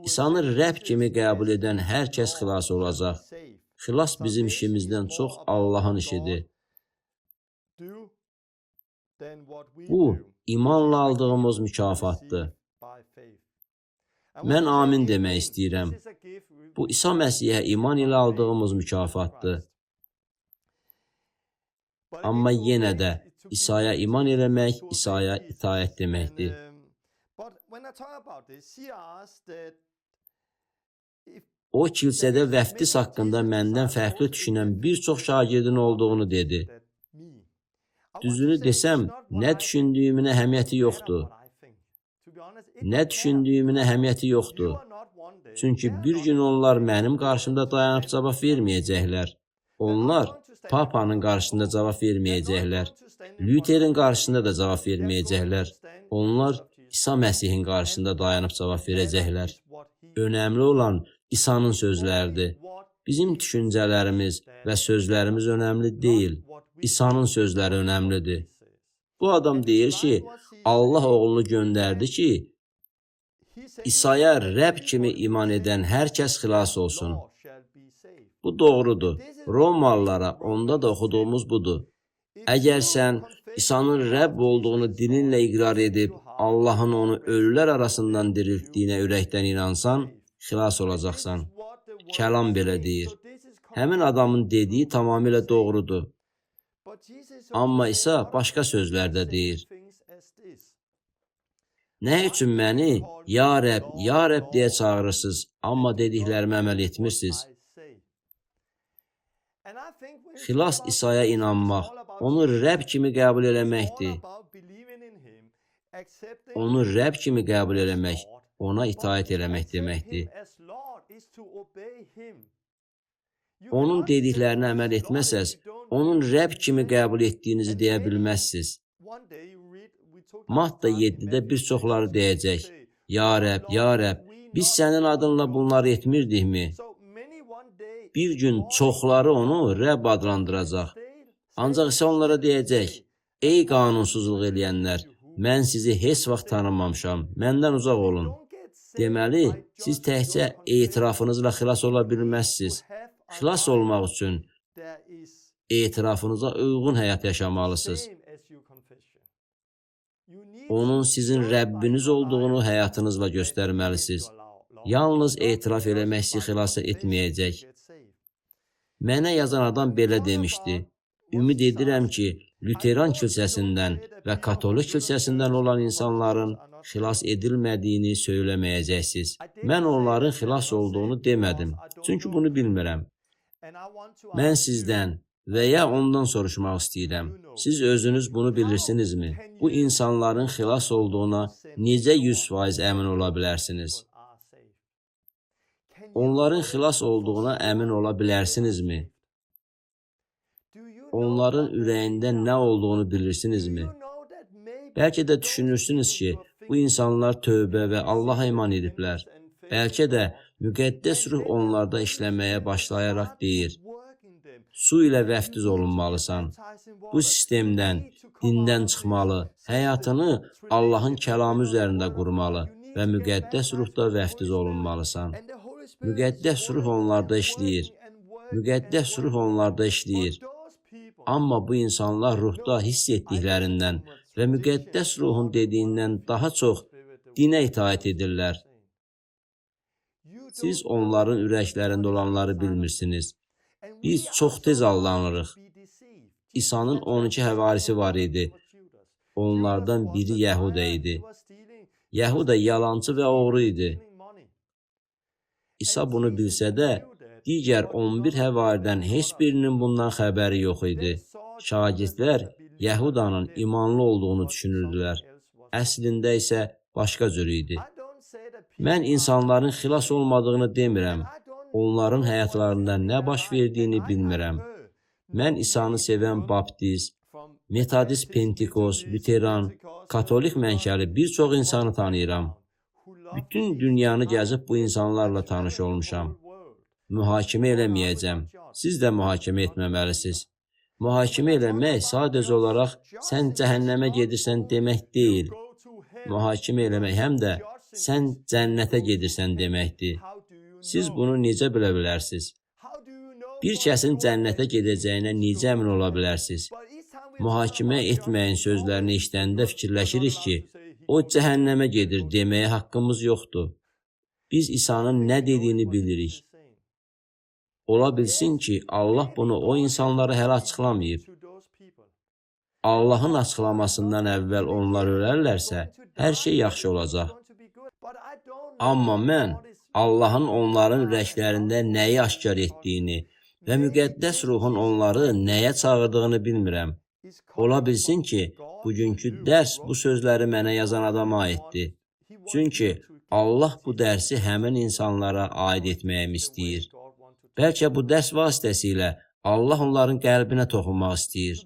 Speaker 1: İsa'nı Rəbb kimi qəbul edən hər kəs xilas olacaq. Xilas bizim işimizdən çox Allahın işidir. Bu, imanla aldığımız mükafatdır. Mən amin demək istəyirəm. Bu, İsa Məsihə iman ilə aldığımız mükafatdır. Amma yenə də İsa'ya iman eləmək, İsa'ya itaət deməkdir. O, kilsədə vəftiz haqqında məndən fərqli düşünən bir çox şagirdin olduğunu dedi. Düzünü desəm, nə düşündüyümün əhəmiyyəti yoxdur. Nə düşündüyümün əhəmiyyəti yoxdur. Çünki bir gün onlar mənim qarşımda dayanıb cavab verməyəcəklər. Onlar Papanın qarşısında cavab verməyəcəklər. Lüterin qarşısında da cavab verməyəcəklər. Onlar İsa Məsihin qarşısında dayanıb cavab verəcəklər. Önəmli olan İsa'nın sözləridir. Bizim düşüncələrimiz və sözlərimiz önəmli deyil. İsa'nın sözləri önəmlidir. Bu adam deyir ki, Allah oğlunu göndərdi ki, İsa'ya Rəbb kimi iman edən hər kəs xilas olsun. Bu doğrudur. Romalılara onda da oxuduğumuz budur. Əgər sən İsa'nın Rəbb olduğunu dilinlə iqrar edib, Allahın onu ölülər arasından diriltdiyinə ürəkdən inansan, xilas olacaqsan. Kəlam belə deyir. Həmin adamın dediyi tamamilə doğrudur. Amma İsa başqa sözlərdə deyir. Nə üçün məni Ya Rəbb, Ya Rəbb deyə çağırırsınız, amma dediklərimə əməl etmirsiniz? Xilas İsa'ya inanmaq, onu Rəbb kimi qəbul eləməkdir. Onu Rəbb kimi qəbul eləmək, ona itaət eləmək deməkdir. Onun dediklərinə əməl etməsəz, onun Rəbb kimi qəbul etdiyinizi deyə bilməzsiniz. Matta 7-də bir çoxları deyəcək, Ya Rəbb, Ya Rəbb, biz sənin adınla bunları etmirdikmi? Bir gün çoxları onu Rəbb adlandıracaq. Ancaq isə onlara deyəcək, ey qanunsuzluq eləyənlər, mən sizi heç vaxt tanımamışam, məndən uzaq olun. Deməli, siz təkcə etirafınızla xilas ola bilməzsiniz. Xilas olmaq üçün etirafınıza uyğun həyat yaşamalısınız. Onun sizin Rəbbiniz olduğunu həyatınızla göstərməlisiniz. Yalnız etiraf eləmək sizi xilas etməyəcək. Mənə yazan adam belə demişdi. Ümid edirəm ki, Lüteran kilsəsindən və Katolik kilsəsindən olan insanların xilas edilmədiyini söyləməyəcəksiniz. Mən onların xilas olduğunu demədim. Çünki bunu bilmirəm. Mən sizdən və ya ondan soruşmaq istəyirəm. Siz özünüz bunu bilirsinizmi? Bu insanların xilas olduğuna necə 100% əmin ola bilərsiniz? Onların xilas olduğuna əmin ola bilərsinizmi? Onların ürəyində nə olduğunu bilirsinizmi? Bəlkə də düşünürsünüz ki, bu insanlar tövbə və Allaha iman ediblər. Bəlkə də müqəddəs ruh onlarda işləməyə başlayaraq deyir, su ilə vəftiz olunmalısan. Bu sistemdən, dindən çıxmalı, həyatını Allahın kəlamı üzərində qurmalı və müqəddəs ruhda vəftiz olunmalısan. Müqəddəs ruh onlarda işləyir. Müqəddəs ruh onlarda işləyir. Amma bu insanlar ruhda hiss etdiklərindən və müqəddəs ruhun dediyindən daha çox dinə itaat edirlər. Siz onların ürəklərində olanları bilmirsiniz. Biz çox tez aldanırıq. İsa'nın 12 həvarisi var idi. Onlardan biri Yəhuda idi. Yəhuda yalancı və oğru idi. İsa bunu bilsə də, digər 11 həvaridən heç birinin bundan xəbəri yox idi. Şagirdlər Yəhudanın imanlı olduğunu düşünürdülər. Əslində isə başqa cür idi. Mən insanların xilas olmadığını demirəm. Onların həyatlarında nə baş verdiyini bilmirəm. Mən İsa'nı sevən baptist, metodist, pentikos, lüteran, katolik mənşəli bir çox insanı tanıyıram. Bütün dünyanı gəzib bu insanlarla tanış olmuşam. Mühakimə eləməyəcəm. Siz də mühakimə etməməlisiniz. Mühakimə eləmək sadəcə olaraq sən cəhənnəmə gedirsən demək deyil. Mühakimə eləmək həm də sən cənnətə gedirsən deməkdir. Siz bunu necə bilə bilərsiniz? Bir kəsin cənnətə gedəcəyinə necə əmin ola bilərsiniz? Mühakimə etməyin sözlərini işləndə fikirləşirik ki, o cəhənnəmə gedir deməyə haqqımız yoxdur. Biz İsa'nın nə dediyini bilirik. Ola bilsin ki, Allah bunu o insanlara hələ açıqlamayıb. Allahın açıqlamasından əvvəl onlar ölərlərsə, hər şey yaxşı olacaq. Amma mən Allahın onların ürəklərində nəyi aşkar etdiyini və müqəddəs ruhun onları nəyə çağırdığını bilmirəm. Ola bilsin ki, bugünkü dərs bu sözləri mənə yazan adama aiddir. Çünki Allah bu dərsi həmin insanlara aid etməyimi istəyir. Bəlkə bu dərs vasitəsilə Allah onların qəlbinə toxunmaq istəyir.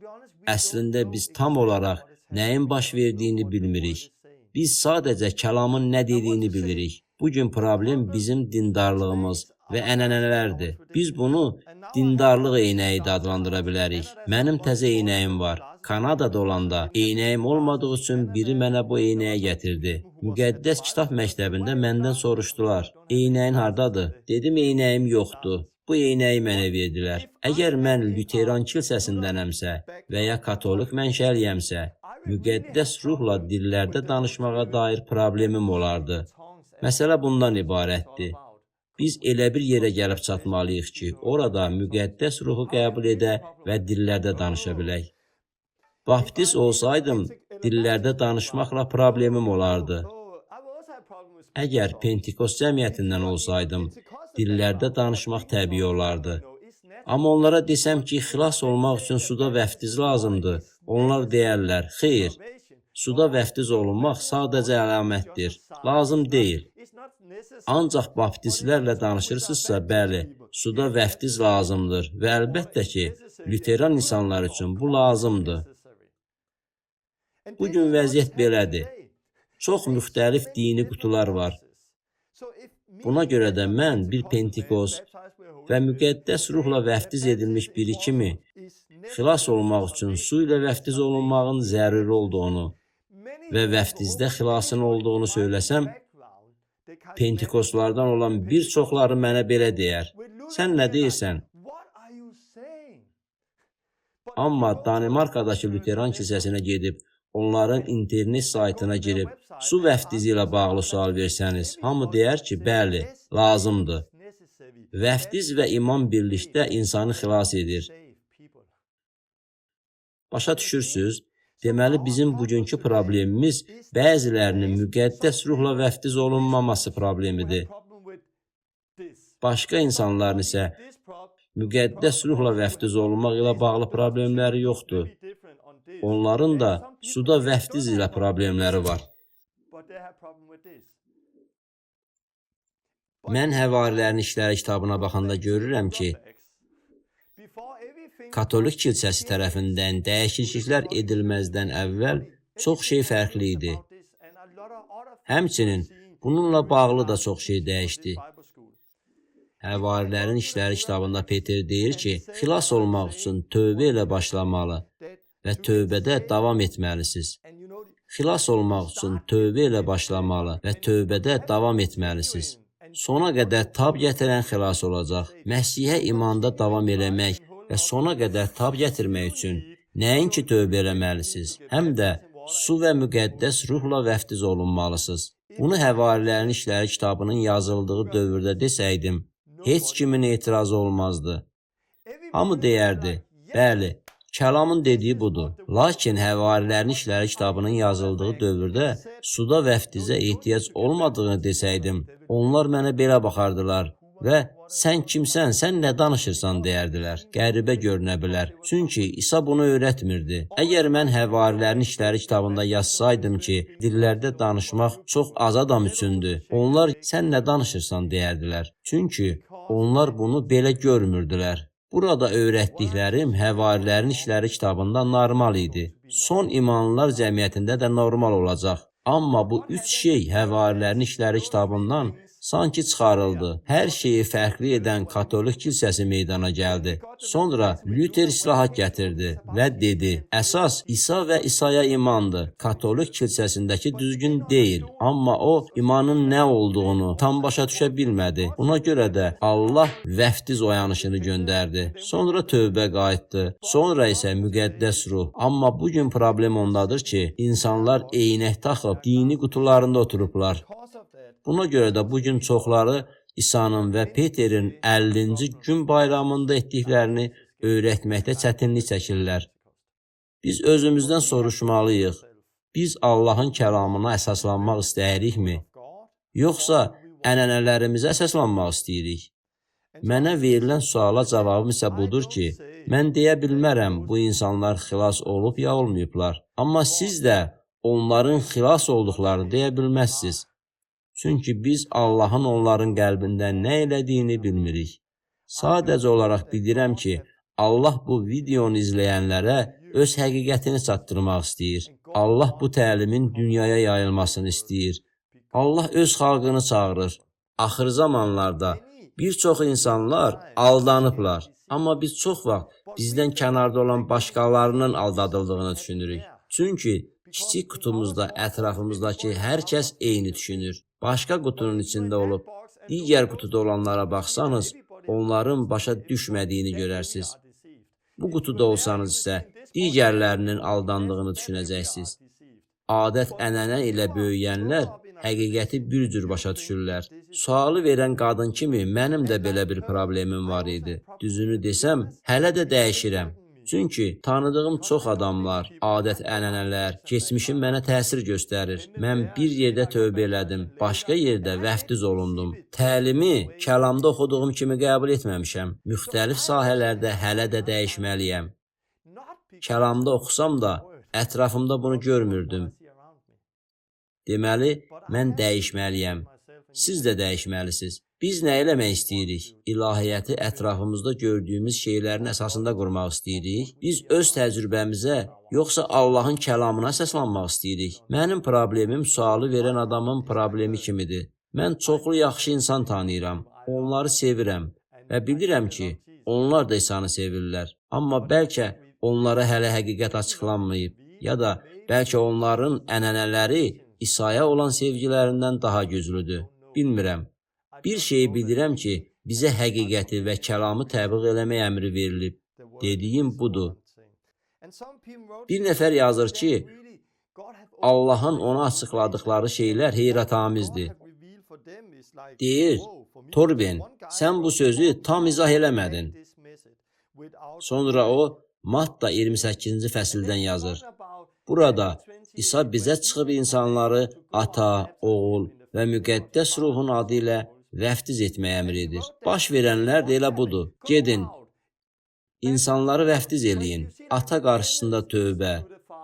Speaker 1: Əslində biz tam olaraq nəyin baş verdiyini bilmirik. Biz sadəcə kəlamın nə dediyini bilirik. Bugün problem bizim dindarlığımız və ənənələrdir. Biz bunu dindarlıq eynəyi də adlandıra bilərik. Mənim təzə eynəyim var. Kanadada olanda eynəyim olmadığı üçün biri mənə bu eynəyi gətirdi. Müqəddəs kitab məktəbində məndən soruşdular. Eynəyin hardadır? Dedim, eynəyim yoxdur. Bu eynəyi mənə verdilər. Əgər mən lüteran kilsəsindənəmsə və ya katolik mənşəliyəmsə, müqəddəs ruhla dillərdə danışmağa dair problemim olardı. Məsələ bundan ibarətdir. Biz elə bir yerə gəlib çatmalıyıq ki, orada müqəddəs ruhu qəbul edə və dillərdə danışa bilək. Baptist olsaydım, dillərdə danışmaqla problemim olardı. Əgər Pentikos cəmiyyətindən olsaydım, dillərdə danışmaq təbii olardı. Amma onlara desəm ki, xilas olmaq üçün suda vəftiz lazımdır, onlar deyərlər, xeyr, suda vəftiz olunmaq sadəcə əlamətdir, lazım deyil. Ancaq baptistlərlə danışırsınızsa, bəli, suda vəftiz lazımdır və əlbəttə ki, lüteran insanlar üçün bu lazımdır. Bugün vəziyyət belədir. Çox müxtəlif dini qutular var. Buna görə də mən bir pentikos və müqəddəs ruhla vəftiz edilmiş biri kimi xilas olmaq üçün su ilə vəftiz olunmağın zəruri olduğunu və vəftizdə xilasın olduğunu söyləsəm, pentikoslardan olan bir çoxları mənə belə deyər. Sən nə deyirsən? Amma Danimarkadakı lüteran kilsəsinə gedib, onların internet saytına girib, su vəftizi ilə bağlı sual versəniz, hamı deyər ki, bəli, lazımdır. Vəftiz və iman birlikdə insanı xilas edir. Başa düşürsünüz? Deməli, bizim bugünkü problemimiz bəzilərinin müqəddəs ruhla vəftiz olunmaması problemidir. Başqa insanların isə müqəddəs ruhla vəftiz olunmaq ilə bağlı problemləri yoxdur. Onların da suda vəftiz ilə problemləri var. Mən Həvarilərin İşləri kitabına baxanda görürəm ki, Katolik kilsəsi tərəfindən dəyişikliklər edilməzdən əvvəl çox şey fərqli idi. Həmçinin bununla bağlı da çox şey dəyişdi. Həvarilərin İşləri kitabında Peter deyir ki, xilas olmaq üçün tövbə ilə başlamalı və tövbədə davam etməlisiniz. Xilas olmaq üçün tövbə ilə başlamalı və tövbədə davam etməlisiniz. Sona qədər tab gətirən xilas olacaq. Məsihə imanda davam eləmək və sona qədər tab gətirmək üçün nəinki tövbə eləməlisiniz, həm də su və müqəddəs ruhla vəftiz olunmalısınız. Bunu Həvarilərin İşləri kitabının yazıldığı dövrdə desəydim, heç kimin etirazı olmazdı. Hamı deyərdi, bəli, kəlamın dediyi budur. Lakin Həvarilərin İşləri kitabının yazıldığı dövrdə suda vəftizə ehtiyac olmadığını desəydim, onlar mənə belə baxardılar və sən kimsən, sən nə danışırsan deyərdilər. Qəribə görünə bilər. Çünki İsa bunu öyrətmirdi. Əgər mən Həvarilərin İşləri kitabında yazsaydım ki, dillərdə danışmaq çox az adam üçündür, onlar sən nə danışırsan deyərdilər. Çünki onlar bunu belə görmürdülər. Burada öyrətdiklərim Həvarilərin İşləri kitabında normal idi. Son imanlılar cəmiyyətində də normal olacaq. Amma bu üç şey Həvarilərin İşləri kitabından sanki çıxarıldı. Hər şeyi fərqli edən Katolik kilsəsi meydana gəldi. Sonra Luther islahat gətirdi və dedi, əsas İsa və İsa'ya imandır. Katolik kilsəsindəki düzgün deyil. Amma o imanın nə olduğunu tam başa düşə bilmədi. Buna görə də Allah vəftiz oyanışını göndərdi. Sonra tövbə qayıtdı. Sonra isə müqəddəs ruh. Amma bugün problem ondadır ki, insanlar eynək taxıb dini qutularında oturublar. Buna görə də bugün çoxları İsa'nın və Peterin 50-ci gün bayramında etdiklərini öyrətməkdə çətinlik çəkirlər. Biz özümüzdən soruşmalıyıq. Biz Allahın kəlamına əsaslanmaq istəyirikmi? Yoxsa ənənələrimizə əsaslanmaq istəyirik? Mənə verilən suala cavabım isə budur ki, mən deyə bilmərəm bu insanlar xilas olub ya olmayıblar. Amma siz də onların xilas olduqlarını deyə bilməzsiniz. Çünki biz Allahın onların qəlbində nə elədiyini bilmirik. Sadəcə olaraq bilirəm ki, Allah bu videonu izləyənlərə öz həqiqətini çatdırmaq istəyir. Allah bu təlimin dünyaya yayılmasını istəyir. Allah öz xalqını çağırır. Axır zamanlarda bir çox insanlar aldanıblar. Amma biz çox vaxt bizdən kənarda olan başqalarının aldadıldığını düşünürük. Çünki kiçik qutumuzda ətrafımızdakı hər kəs eyni düşünür. Başqa qutunun içində olub, digər qutuda olanlara baxsanız, onların başa düşmədiyini görərsiniz. Bu qutuda olsanız isə, digərlərinin aldandığını düşünəcəksiniz. Adət-ənənə ilə böyüyənlər həqiqəti bir cür başa düşürlər. Sualı verən qadın kimi mənim də belə bir problemim var idi. Düzünü desəm, hələ də dəyişirəm. Çünki tanıdığım çox adamlar, adət-ənənələr, keçmişim mənə təsir göstərir. Mən bir yerdə tövbə elədim, başqa yerdə vəftiz olundum. Təlimi kəlamda oxuduğum kimi qəbul etməmişəm. Müxtəlif sahələrdə hələ də dəyişməliyəm. Kəlamda oxusam da ətrafımda bunu görmürdüm. Deməli, mən dəyişməliyəm. Siz də dəyişməlisiniz. Biz nə eləmək istəyirik? İlahiyyəti ətrafımızda gördüyümüz şeylərin əsasında qurmaq istəyirik. Biz öz təcrübəmizə, yoxsa Allahın kəlamına əsaslanmaq istəyirik. Mənim problemim sualı verən adamın problemi kimidir. Mən çoxlu yaxşı insan tanıyıram. Onları sevirəm və bilirəm ki, onlar da İsa'nı sevirlər. Amma bəlkə onlara hələ həqiqət açıqlanmayıb, ya da bəlkə onların ənənələri İsa'ya olan sevgilərindən daha güclüdür. Bilmirəm. Bir şeyi bilirəm ki, bizə həqiqəti və kəlamı təbliğ eləmək əmri verilib. Dediyim budur. Bir nəfər yazır ki, Allahın ona açıqladıqları şeylər heyrətamizdir. Deyir, Torben, sən bu sözü tam izah eləmədin. Sonra o, Matta 28-ci fəsildən yazır. Burada İsa bizə çıxıb insanları ata, oğul və müqəddəs ruhun adı ilə vəftiz etməyə əmr edir. Baş verənlər də elə budur. Gedin, insanları vəftiz eləyin. Ata qarşısında tövbə,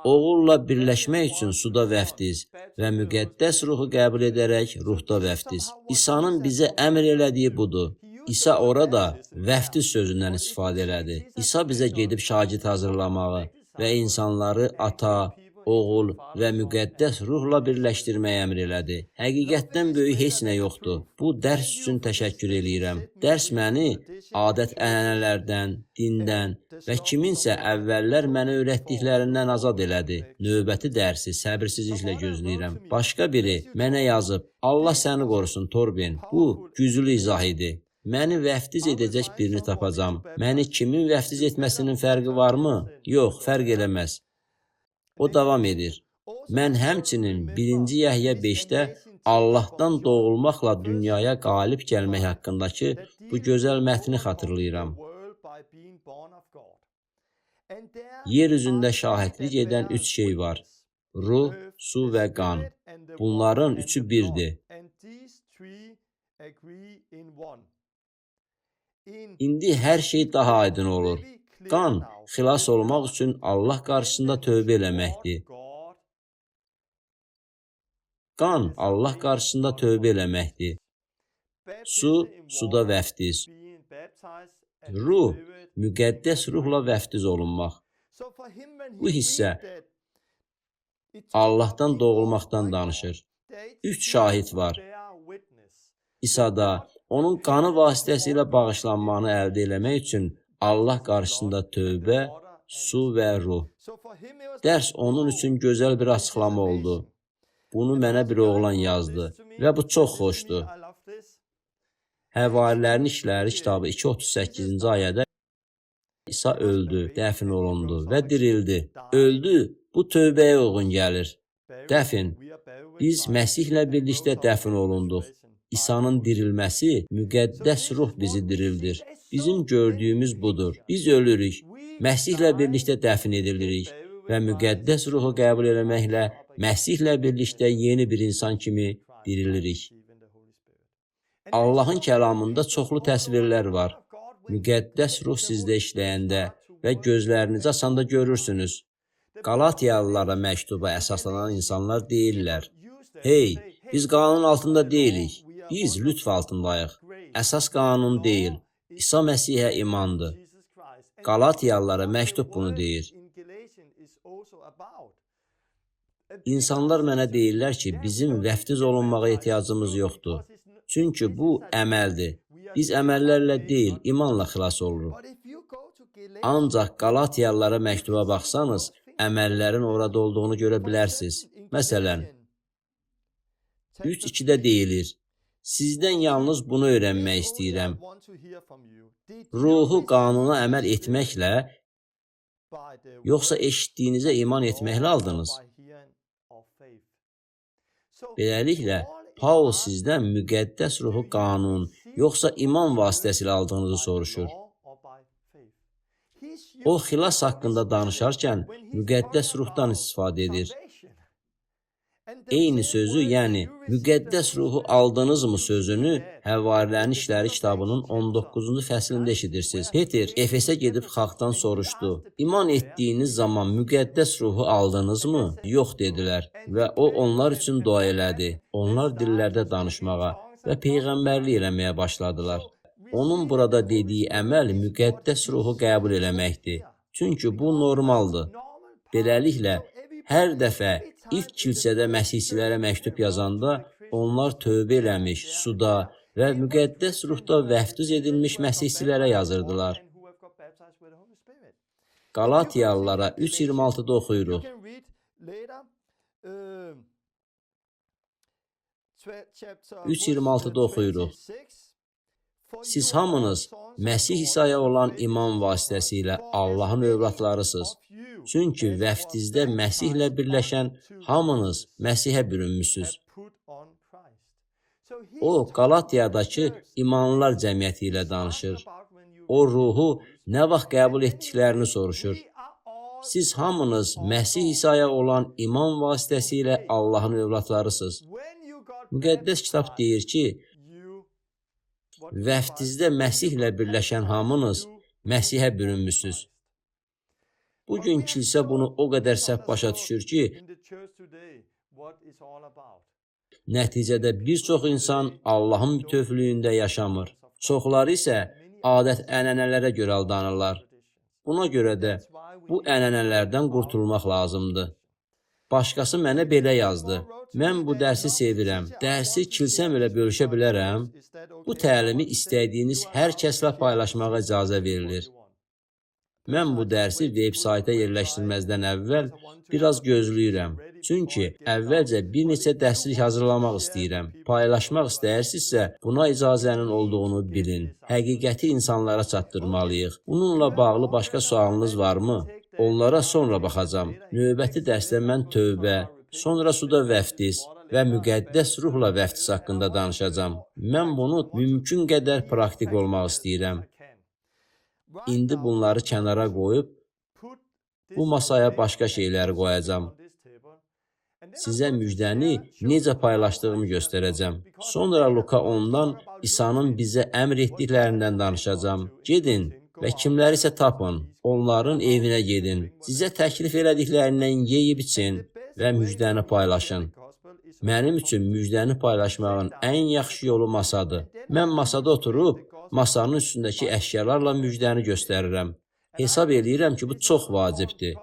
Speaker 1: oğulla birləşmək üçün suda vəftiz və müqəddəs ruhu qəbul edərək ruhda vəftiz. İsa'nın bizə əmr elədiyi budur. İsa orada vəftiz sözündən istifadə elədi. İsa bizə gedib şagird hazırlamağı və insanları ata, oğul və müqəddəs ruhla birləşdirməyə əmr elədi. Həqiqətdən böyük heç nə yoxdur. Bu dərs üçün təşəkkür eləyirəm. Dərs məni adət-ənənələrdən, dindən və kiminsə əvvəllər mənə öyrətdiklərindən azad elədi. Növbəti dərsi səbirsizliklə gözləyirəm. Başqa biri mənə yazıb, Allah səni qorusun Torben. Bu güclü izah idi. Məni vəftiz edəcək birini tapacam. Məni kimin vəftiz etməsinin fərqi varmı? Yox, fərq eləməz. O davam edir. Mən həmçinin 1-ci Yəhyə 5-də Allahdan doğulmaqla dünyaya qalib gəlmək haqqındakı bu gözəl mətni xatırlayıram. Yer üzündə şahidlik edən 3 şey var. Ruh, su və qan. Bunların üçü birdir. İndi hər şey daha aydın olur. Qan, xilas olmaq üçün Allah qarşısında tövbə eləməkdir. Qan, Allah qarşısında tövbə eləməkdir. Su, suda vəftiz. Ruh, müqəddəs ruhla vəftiz olunmaq. Bu hissə Allahdan doğulmaqdan danışır. 3 şahid var. İsa'da onun qanı vasitəsilə bağışlanmanı əldə eləmək üçün Allah qarşısında tövbə, su və ruh. Dərs onun üçün gözəl bir açıqlama oldu. Bunu mənə bir oğlan yazdı və bu çox xoşdur. Həvarilərin İşləri kitabı 2:38-ci ayədə İsa öldü, dəfn olundu və dirildi. Öldü, bu tövbəyə uyğun gəlir. Dəfn, biz Məsihlə birlikdə dəfn olunduq. İsa'nın dirilməsi, müqəddəs ruh bizi dirildir. Bizim gördüyümüz budur. Biz ölürük, Məsihlə birlikdə dəfn edilirik və müqəddəs ruhu qəbul eləməklə Məsihlə birlikdə yeni bir insan kimi dirilirik. Allahın kəlamında çoxlu təsvirlər var. Müqəddəs ruh sizdə işləyəndə və gözlərinizi açanda görürsünüz. Qalatiyalılara məktuba əsaslanan insanlar deyirlər: Hey, biz qanunun altında deyilik, biz lütf altındayıq. Əsas qanun deyil, İsa Məsihə imandır. Qalatiyalılara məktub bunu deyir. İnsanlar mənə deyirlər ki, bizim vəftiz olunmağa ehtiyacımız yoxdur. Çünki bu əməldir. Biz əməllərlə deyil, imanla xilas oluruq. Ancaq Qalatiyalılara məktuba baxsanız, əməllərin orada olduğunu görə bilərsiniz. Məsələn, 3:2-də deyilir: Sizdən yalnız bunu öyrənmək istəyirəm. Ruhu qanuna əməl etməklə, yoxsa eşitdiyinizə iman etməklə aldınız? Beləliklə, Paul sizdən müqəddəs ruhu qanun, yoxsa iman vasitəsilə aldığınızı soruşur. O, xilas haqqında danışarkən müqəddəs ruhdan istifadə edir. Eyni sözü, yəni müqəddəs ruhu aldınızmı sözünü Həvarilərin İşləri kitabının 19-cu fəslində eşidirsiniz. Peter Efesə gedib xalqdan soruşdu: İman etdiyiniz zaman müqəddəs ruhu aldınızmı? Yox dedilər və o onlar üçün dua elədi. Onlar dillərdə danışmağa və peyğəmbərlik eləməyə başladılar. Onun burada dediyi əməl müqəddəs ruhu qəbul eləməkdir. Çünki bu normaldır. Beləliklə, hər dəfə İlk kilsədə məsihçilərə məktub yazanda onlar tövbə eləmiş, suda və müqəddəs ruhda vəftiz edilmiş məsihçilərə yazırdılar. Qalatiyalılara 3:26-da oxuyuruq. 3:26-da oxuyuruq. Siz hamınız Məsih İsa'ya olan iman vasitəsilə Allahın övladlarısınız. Çünki vəftizdə Məsihlə birləşən hamınız Məsihə bürünmüsünüz. O, Qalatiyadakı imanlılar cəmiyyəti ilə danışır. O, ruhu nə vaxt qəbul etdiklərini soruşur. Siz hamınız Məsih İsa'ya olan iman vasitəsilə Allahın övladlarısınız. Müqəddəs kitab deyir ki, vəftizdə Məsihlə birləşən hamınız Məsihə bürünmüsünüz. Bugün kilsə bunu o qədər səhv başa düşür ki, nəticədə bir çox insan Allahın bütövlüyündə yaşamır. Çoxları isə adət-ənənələrə görə aldanırlar. Buna görə də bu ənənələrdən qurtulmaq lazımdır. Başqası mənə belə yazdı. Mən bu dərsi sevirəm. Dərsi kilsəm ilə bölüşə bilərəm. Bu təlimi istədiyiniz hər kəslə paylaşmağa icazə verilir. Mən bu dərsi veb-sayta yerləşdirməzdən əvvəl biraz gözləyirəm. Çünki əvvəlcə bir neçə dərslik hazırlamaq istəyirəm. Paylaşmaq istəyirsinizsə, buna icazənin olduğunu bilin. Həqiqəti insanlara çatdırmalıyıq. Bununla bağlı başqa sualınız varmı? Onlara sonra baxacağam. Növbəti dərsdə mən tövbə, sonra suda vəftiz və müqəddəs ruhla vəftiz haqqında danışacağam. Mən bunu mümkün qədər praktik olmaq istəyirəm. İndi bunları kənara qoyub, bu masaya başqa şeyləri qoyacağam. Sizə müjdəni necə paylaşdığımı göstərəcəm. Sonra Luka 10-dan İsa'nın bizə əmr etdiklərindən danışacağam. Gedin və kimlərisə tapın, onların evinə gedin. Sizə təklif elədiklərindən yeyib için və müjdəni paylaşın. Mənim üçün müjdəni paylaşmağın ən yaxşı yolu masadır. Mən masada oturub, masanın üstündəki əşyalarla müjdəni göstərirəm. Hesab eləyirəm ki, bu çox vacibdir.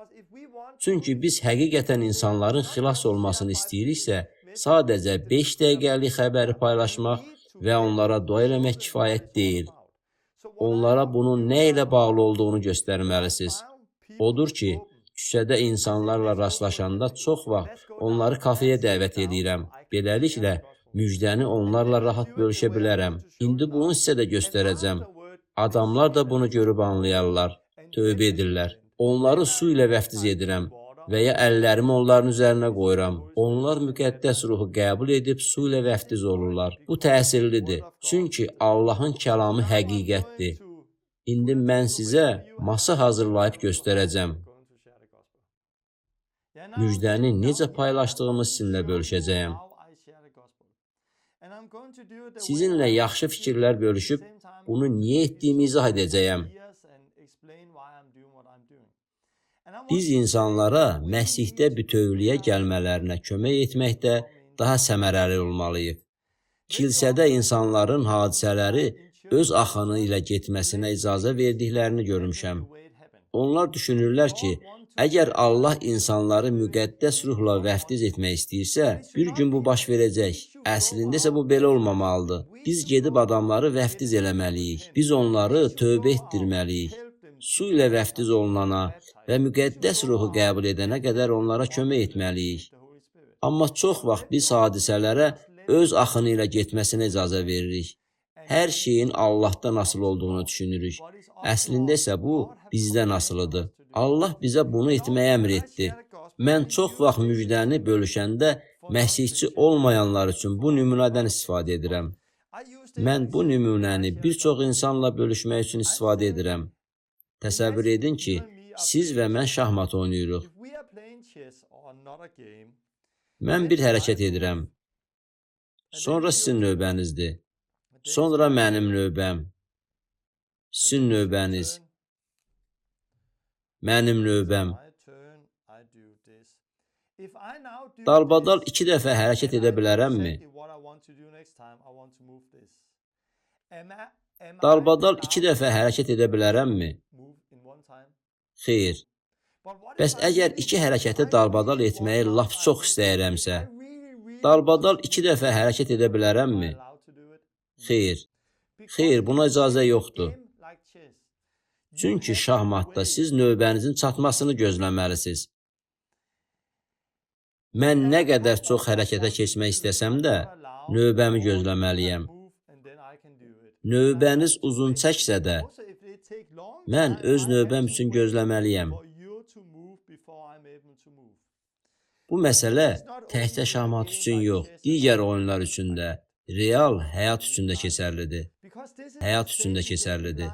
Speaker 1: Çünki biz həqiqətən insanların xilas olmasını istəyiriksə, sadəcə 5 dəqiqəlik xəbəri paylaşmaq və onlara dua eləmək kifayət deyil. Onlara bunun nə ilə bağlı olduğunu göstərməlisiniz. Odur ki, küçədə insanlarla rastlaşanda çox vaxt onları kafeyə dəvət edirəm. Beləliklə, müjdəni onlarla rahat bölüşə bilərəm. İndi bunu sizə də göstərəcəm. Adamlar da bunu görüb anlayarlar, tövbə edirlər. Onları su ilə vəftiz edirəm və ya əllərimi onların üzərinə qoyuram. Onlar müqəddəs ruhu qəbul edib su ilə vəftiz olurlar. Bu təsirlidir, çünki Allahın kəlamı həqiqətdir. İndi mən sizə masa hazırlayıb göstərəcəm. Müjdəni necə paylaşdığımı sizinlə bölüşəcəyəm. Sizinlə yaxşı fikirlər bölüşüb, bunu niyə etdiyimi izah edəcəyəm. Biz insanlara Məsihdə bütövlüyə gəlmələrinə kömək etməkdə daha səmərəli olmalıyıq. Kilsədə insanların hadisələri öz axını ilə getməsinə icazə verdiklərini görmüşəm. Onlar düşünürlər ki, əgər Allah insanları müqəddəs ruhla vəftiz etmək istəyirsə, bir gün bu baş verəcək. Əslində isə bu belə olmamalıdır. Biz gedib adamları vəftiz eləməliyik. Biz onları tövbə etdirməliyik. Su ilə vəftiz olunana və müqəddəs ruhu qəbul edənə qədər onlara kömək etməliyik. Amma çox vaxt biz hadisələrə öz axını ilə getməsinə icazə veririk. Hər şeyin Allahdan asılı olduğunu düşünürük. Əslində isə bu bizdən asılıdır. Allah bizə bunu etməyə əmr etdi. Mən çox vaxt müjdəni bölüşəndə məsihçi olmayanlar üçün bu nümunədən istifadə edirəm. Mən bu nümunəni bir çox insanla bölüşmək üçün istifadə edirəm. Təsəvvür edin ki, siz və mən şahmat oynayırıq. Mən bir hərəkət edirəm. Sonra sizin növbənizdir. Sonra mənim növbəm. Sizin növbəniz. Mənim növbəm. Dalbadal 2 dəfə hərəkət edə bilərəmmi? Dalbadal 2 dəfə hərəkət edə bilərəmmi? Xeyr. Bəs əgər 2 hərəkəti dalbadal etməyi lap çox istəyirəmsə, dalbadal 2 dəfə hərəkət edə bilərəmmi? Xeyr. Xeyr, buna icazə yoxdur. Çünki şahmatda siz növbənizin çatmasını gözləməlisiniz. Mən nə qədər çox hərəkətə keçmək istəsəm də, növbəmi gözləməliyəm. Növbəniz uzun çəksə də, mən öz növbəm üçün gözləməliyəm. Bu məsələ təkcə şahmat üçün yox, digər oyunlar üçün də, real həyat üçün də keçərlidir. Həyat üçün də keçərlidir.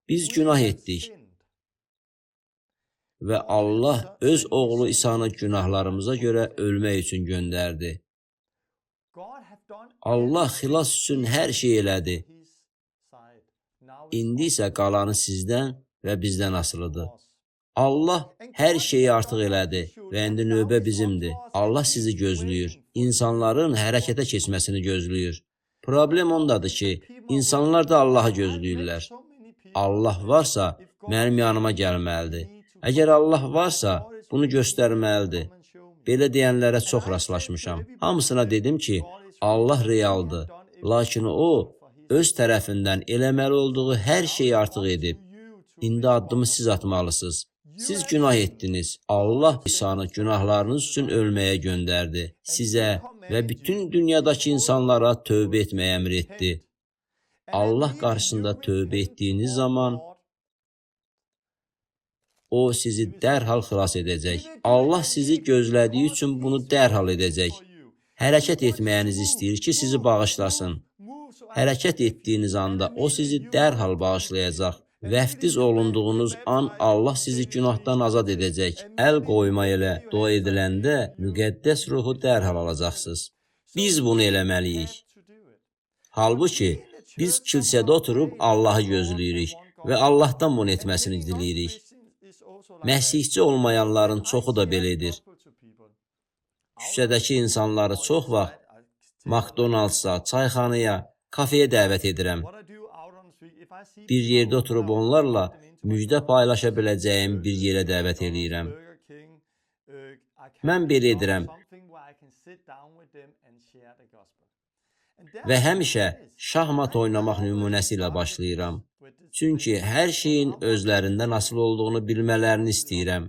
Speaker 1: Biz günah etdik və Allah öz oğlu İsa'nı günahlarımıza görə ölmək üçün göndərdi. Allah xilas üçün hər şey elədi. İndi isə qalanı sizdən və bizdən asılıdır. Allah hər şeyi artıq elədi və indi növbə bizimdir. Allah sizi gözləyir. İnsanların hərəkətə keçməsini gözləyir. Problem ondadır ki, insanlar da Allahı gözləyirlər. Allah varsa, mənim yanıma gəlməlidir. Əgər Allah varsa, bunu göstərməlidir. Belə deyənlərə çox rastlaşmışam. Hamısına dedim ki, Allah realdır, lakin o, öz tərəfindən eləməli olduğu hər şeyi artıq edib. İndi addımı siz atmalısınız. Siz günah etdiniz. Allah İsa'nı günahlarınız üçün ölməyə göndərdi. Sizə və bütün dünyadakı insanlara tövbə etməyə əmr etdi. Allah qarşısında tövbə etdiyiniz zaman o sizi dərhal xilas edəcək. Allah sizi gözlədiyi üçün bunu dərhal edəcək. Hərəkət etməyinizi istəyir ki, sizi bağışlasın. Hərəkət etdiyiniz anda o sizi dərhal bağışlayacaq. Vəftiz olunduğunuz an Allah sizi günahdan azad edəcək. Əl qoyma ilə dua ediləndə müqəddəs ruhu dərhal alacaqsınız. Biz bunu eləməliyik. Halbuki biz kilsədə oturub Allahı gözləyirik və Allahdan bunu etməsini diləyirik. Məsihçi olmayanların çoxu da belədir. Küçədəki insanları çox vaxt McDonald's-a, çayxanaya, kafeyə dəvət edirəm. Bir yerdə oturub onlarla müjdə paylaşa biləcəyim bir yerə dəvət edirəm. Mən belə edirəm. Və həmişə şahmat oynamaq nümunəsi ilə başlayıram. Çünki hər şeyin özlərindən asılı olduğunu bilmələrini istəyirəm.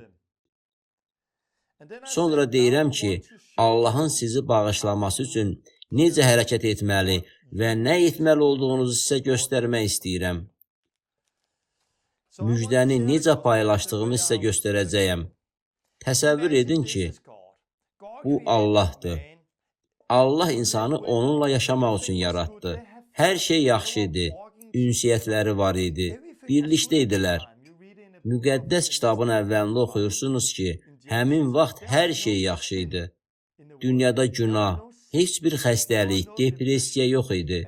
Speaker 1: Sonra deyirəm ki, Allahın sizi bağışlaması üçün necə hərəkət etməli və nə etməli olduğunuzu sizə göstərmək istəyirəm. Müjdəni necə paylaşdığımı sizə göstərəcəyəm. Təsəvvür edin ki, bu Allahdır. Allah insanı onunla yaşamaq üçün yaratdı. Hər şey yaxşı idi. Ünsiyyətləri var idi. Birlikdə idilər. Müqəddəs kitabın əvvəlində oxuyursunuz ki, həmin vaxt hər şey yaxşı idi. Dünyada günah, heç bir xəstəlik, depressiya yox idi.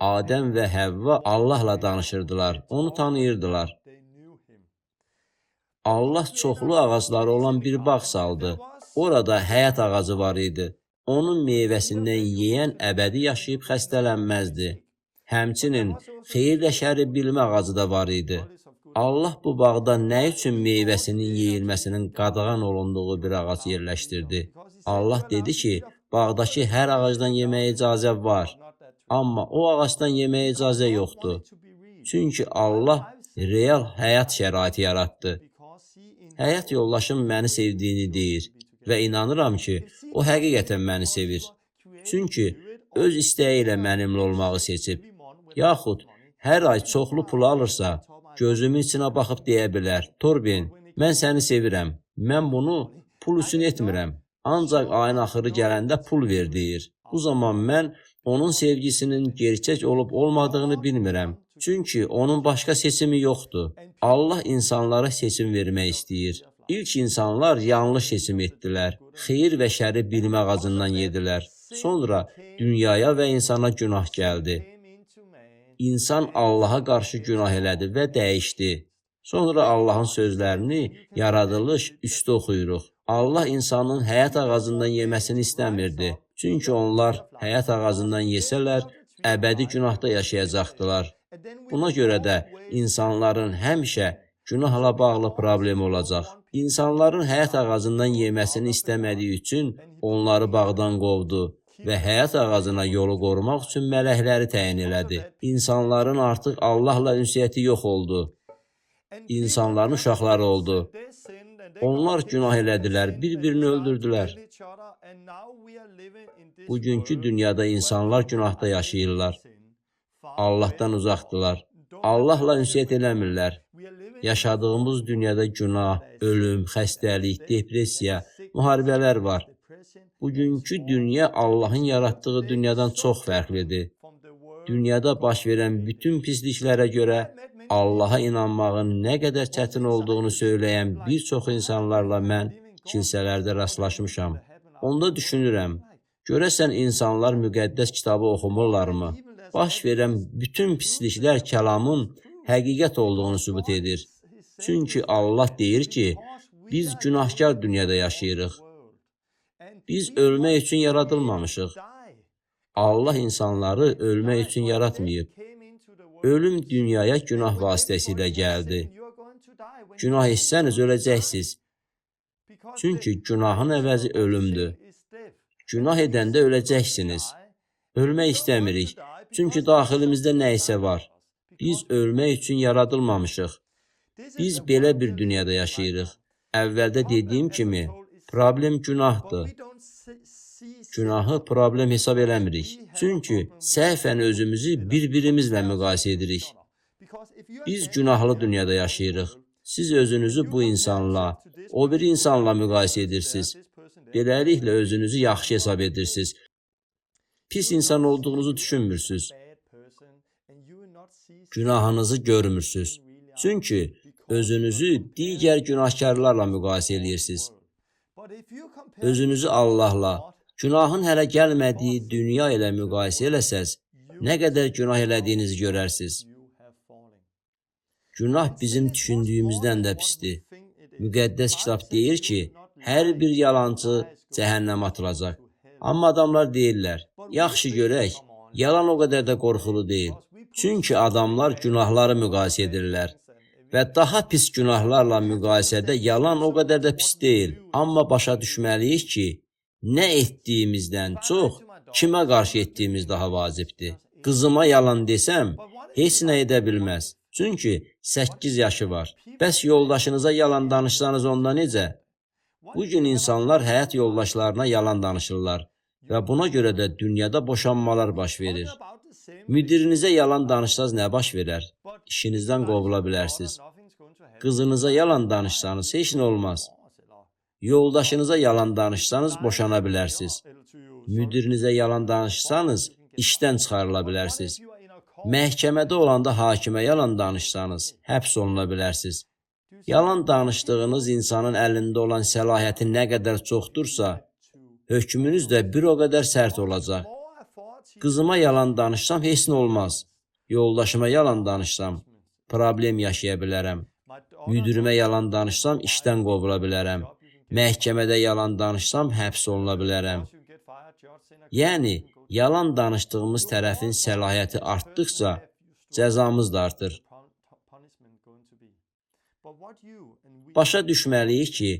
Speaker 1: Adəm və Həvva Allahla danışırdılar, onu tanıyırdılar. Allah çoxlu ağacları olan bir bağ saldı. Orada həyat ağacı var idi. Onun meyvəsindən yeyən əbədi yaşayıb xəstələnməzdi. Həmçinin xeyirlə şəri bilmə ağacı da var idi. Allah bu bağda nə üçün meyvəsinin yeyilməsinin qadağan olunduğu bir ağac yerləşdirdi? Allah dedi ki, bağdakı hər ağacdan yeməyə icazə var. Amma o ağacdan yeməyə icazə yoxdur. Çünki Allah real həyat şəraiti yaratdı. Həyat yoldaşım məni sevdiyini deyir və inanıram ki, o həqiqətən məni sevir. Çünki öz istəyi ilə mənimlə olmağı seçib. Yaxud hər ay çoxlu pul alırsa, gözümün içinə baxıb deyə bilər, Torben, mən səni sevirəm, mən bunu pul üçün etmirəm. Ancaq ayın axırı gələndə pul ver deyir. Bu zaman mən onun sevgisinin gerçək olub olmadığını bilmirəm. Çünki onun başqa seçimi yoxdur. Allah insanlara seçim vermək istəyir. İlk insanlar yanlış seçim etdilər. Xeyir və şəri bilmə ağacından yedilər. Sonra dünyaya və insana günah gəldi. İnsan Allaha qarşı günah elədi və dəyişdi. Sonra Allahın sözlərini yaradılış 3-də oxuyuruq. Allah insanın həyat ağacından yeməsini istəmirdi. Çünki onlar həyat ağacından yesələr, əbədi günahda yaşayacaqdılar. Buna görə də insanların həmişə günahla bağlı problem olacaq. İnsanların həyat ağacından yeməsini istəmədiyi üçün onları bağdan qovdu və həyat ağacına yolu qorumaq üçün mələkləri təyin elədi. İnsanların artıq Allahla ünsiyyəti yox oldu. İnsanların uşaqları oldu. Onlar günah elədilər, bir-birini öldürdülər. Bugünkü dünyada insanlar günahda yaşayırlar. Allahdan uzaqdılar. Allahla ünsiyyət eləmirlər. Yaşadığımız dünyada günah, ölüm, xəstəlik, depressiya, müharibələr var. Bugünkü dünya Allahın yaratdığı dünyadan çox fərqlidir. Dünyada baş verən bütün pisliklərə görə Allaha inanmağın nə qədər çətin olduğunu söyləyən bir çox insanlarla mən kilsələrdə rastlaşmışam. Onda düşünürəm, görəsən insanlar müqəddəs kitabı oxumurlarmı? Baş verən bütün pisliklər kəlamın həqiqət olduğunu sübut edir. Çünki Allah deyir ki, biz günahkar dünyada yaşayırıq. Biz ölmək üçün yaradılmamışıq. Allah insanları ölmək üçün yaratmayıb. Ölüm dünyaya günah vasitəsilə gəldi. Günah etsəniz öləcəksiniz. Çünki günahın əvəzi ölümdür. Günah edəndə öləcəksiniz. Ölmək istəmirik. Çünki daxilimizdə nə isə var. Biz ölmək üçün yaradılmamışıq. Biz belə bir dünyada yaşayırıq. Əvvəldə dediyim kimi, problem günahdır. Günahı problem hesab eləmirik. Çünki səhvən özümüzü bir-birimizlə müqayisə edirik. Biz günahlı dünyada yaşayırıq. Siz özünüzü bu insanla, o bir insanla müqayisə edirsiniz. Beləliklə özünüzü yaxşı hesab edirsiniz. Pis insan olduğunuzu düşünmürsünüz. Günahınızı görmürsünüz. Çünki özünüzü digər günahkarlarla müqayisə edirsiniz. Özünüzü Allahla, günahın hələ gəlmədiyi dünya ilə müqayisə eləsəz, nə qədər günah elədiyinizi görərsiniz. Günah bizim düşündüyümüzdən də pisdir. Müqəddəs kitab deyir ki, hər bir yalancı cəhənnəmə atılacaq. Amma adamlar deyirlər, yaxşı görək, yalan o qədər də qorxulu deyil. Çünki adamlar günahları müqayisə edirlər. Və daha pis günahlarla müqayisədə yalan o qədər də pis deyil. Amma başa düşməliyik ki, nə etdiyimizdən çox, kimə qarşı etdiyimiz daha vacibdir. Qızıma yalan desəm, heç nə edə bilməz. Çünki 8 yaşı var. Bəs yoldaşınıza yalan danışsanız onda necə? Bugün insanlar həyat yoldaşlarına yalan danışırlar və buna görə də dünyada boşanmalar baş verir. Müdirinizə yalan danışsanız nə baş verər? İşinizdən qovula bilərsiniz. Qızınıza yalan danışsanız heç nə olmaz. Yoldaşınıza yalan danışsanız boşana bilərsiniz. Müdirinizə yalan danışsanız işdən çıxarıla bilərsiniz. Məhkəmədə olanda hakimə yalan danışsanız həbs oluna bilərsiniz. Yalan danışdığınız insanın əlində olan səlahiyyəti nə qədər çoxdursa, hökmünüz də bir o qədər sərt olacaq. Qızıma yalan danışsam heç nə olmaz. Yoldaşıma yalan danışsam problem yaşaya bilərəm. Müdirimə yalan danışsam işdən qovula bilərəm. Məhkəmədə yalan danışsam həbs oluna bilərəm. Yəni, yalan danışdığımız tərəfin səlahiyyəti artdıqca cəzamız da artır. Başa düşməliyik ki,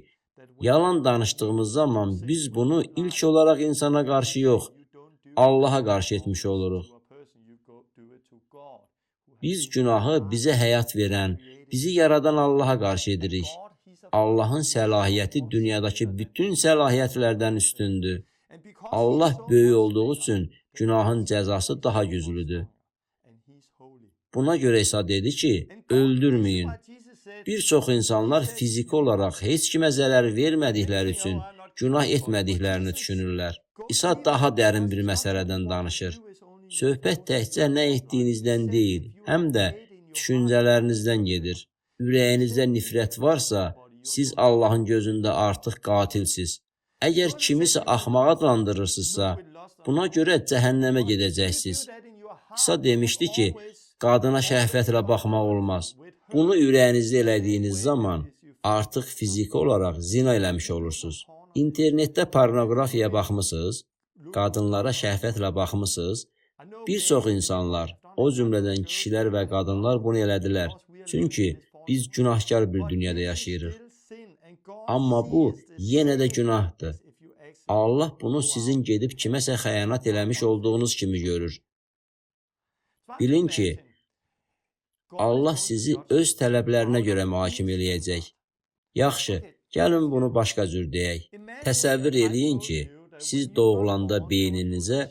Speaker 1: yalan danışdığımız zaman biz bunu ilk olaraq insana qarşı yox, Allaha qarşı etmiş oluruq. Biz günahı bizə həyat verən, bizi yaradan Allaha qarşı edirik. Allahın səlahiyyəti dünyadakı bütün səlahiyyətlərdən üstündür. Allah böyük olduğu üçün günahın cəzası daha güclüdür. Buna görə İsa dedi ki, öldürməyin. Bir çox insanlar fiziki olaraq heç kimə zərər vermədikləri üçün günah etmədiklərini düşünürlər. İsa daha dərin bir məsələdən danışır. Söhbət təkcə nə etdiyinizdən deyil, həm də düşüncələrinizdən gedir. Ürəyinizdə nifrət varsa, siz Allahın gözündə artıq qatilsiz. Əgər kimisə axmaq adlandırırsınızsa, buna görə cəhənnəmə gedəcəksiniz. İsa demişdi ki, qadına şəhvətlə baxmaq olmaz. Bunu ürəyinizdə elədiyiniz zaman artıq fiziki olaraq zina eləmiş olursunuz. İnternetdə pornoqrafiyaya baxmısınız, qadınlara şəhvətlə baxmısınız. Bir çox insanlar, o cümlədən kişilər və qadınlar bunu elədilər. Çünki biz günahkar bir dünyada yaşayırıq. Amma bu yenə də günahdır. Allah bunu sizin gedib kiməsə xəyanət eləmiş olduğunuz kimi görür. Bilin ki, Allah sizi öz tələblərinə görə mühakimə eləyəcək. Yaxşı, gəlin bunu başqa cür deyək. Təsəvvür eləyin ki, siz doğulanda beyninizə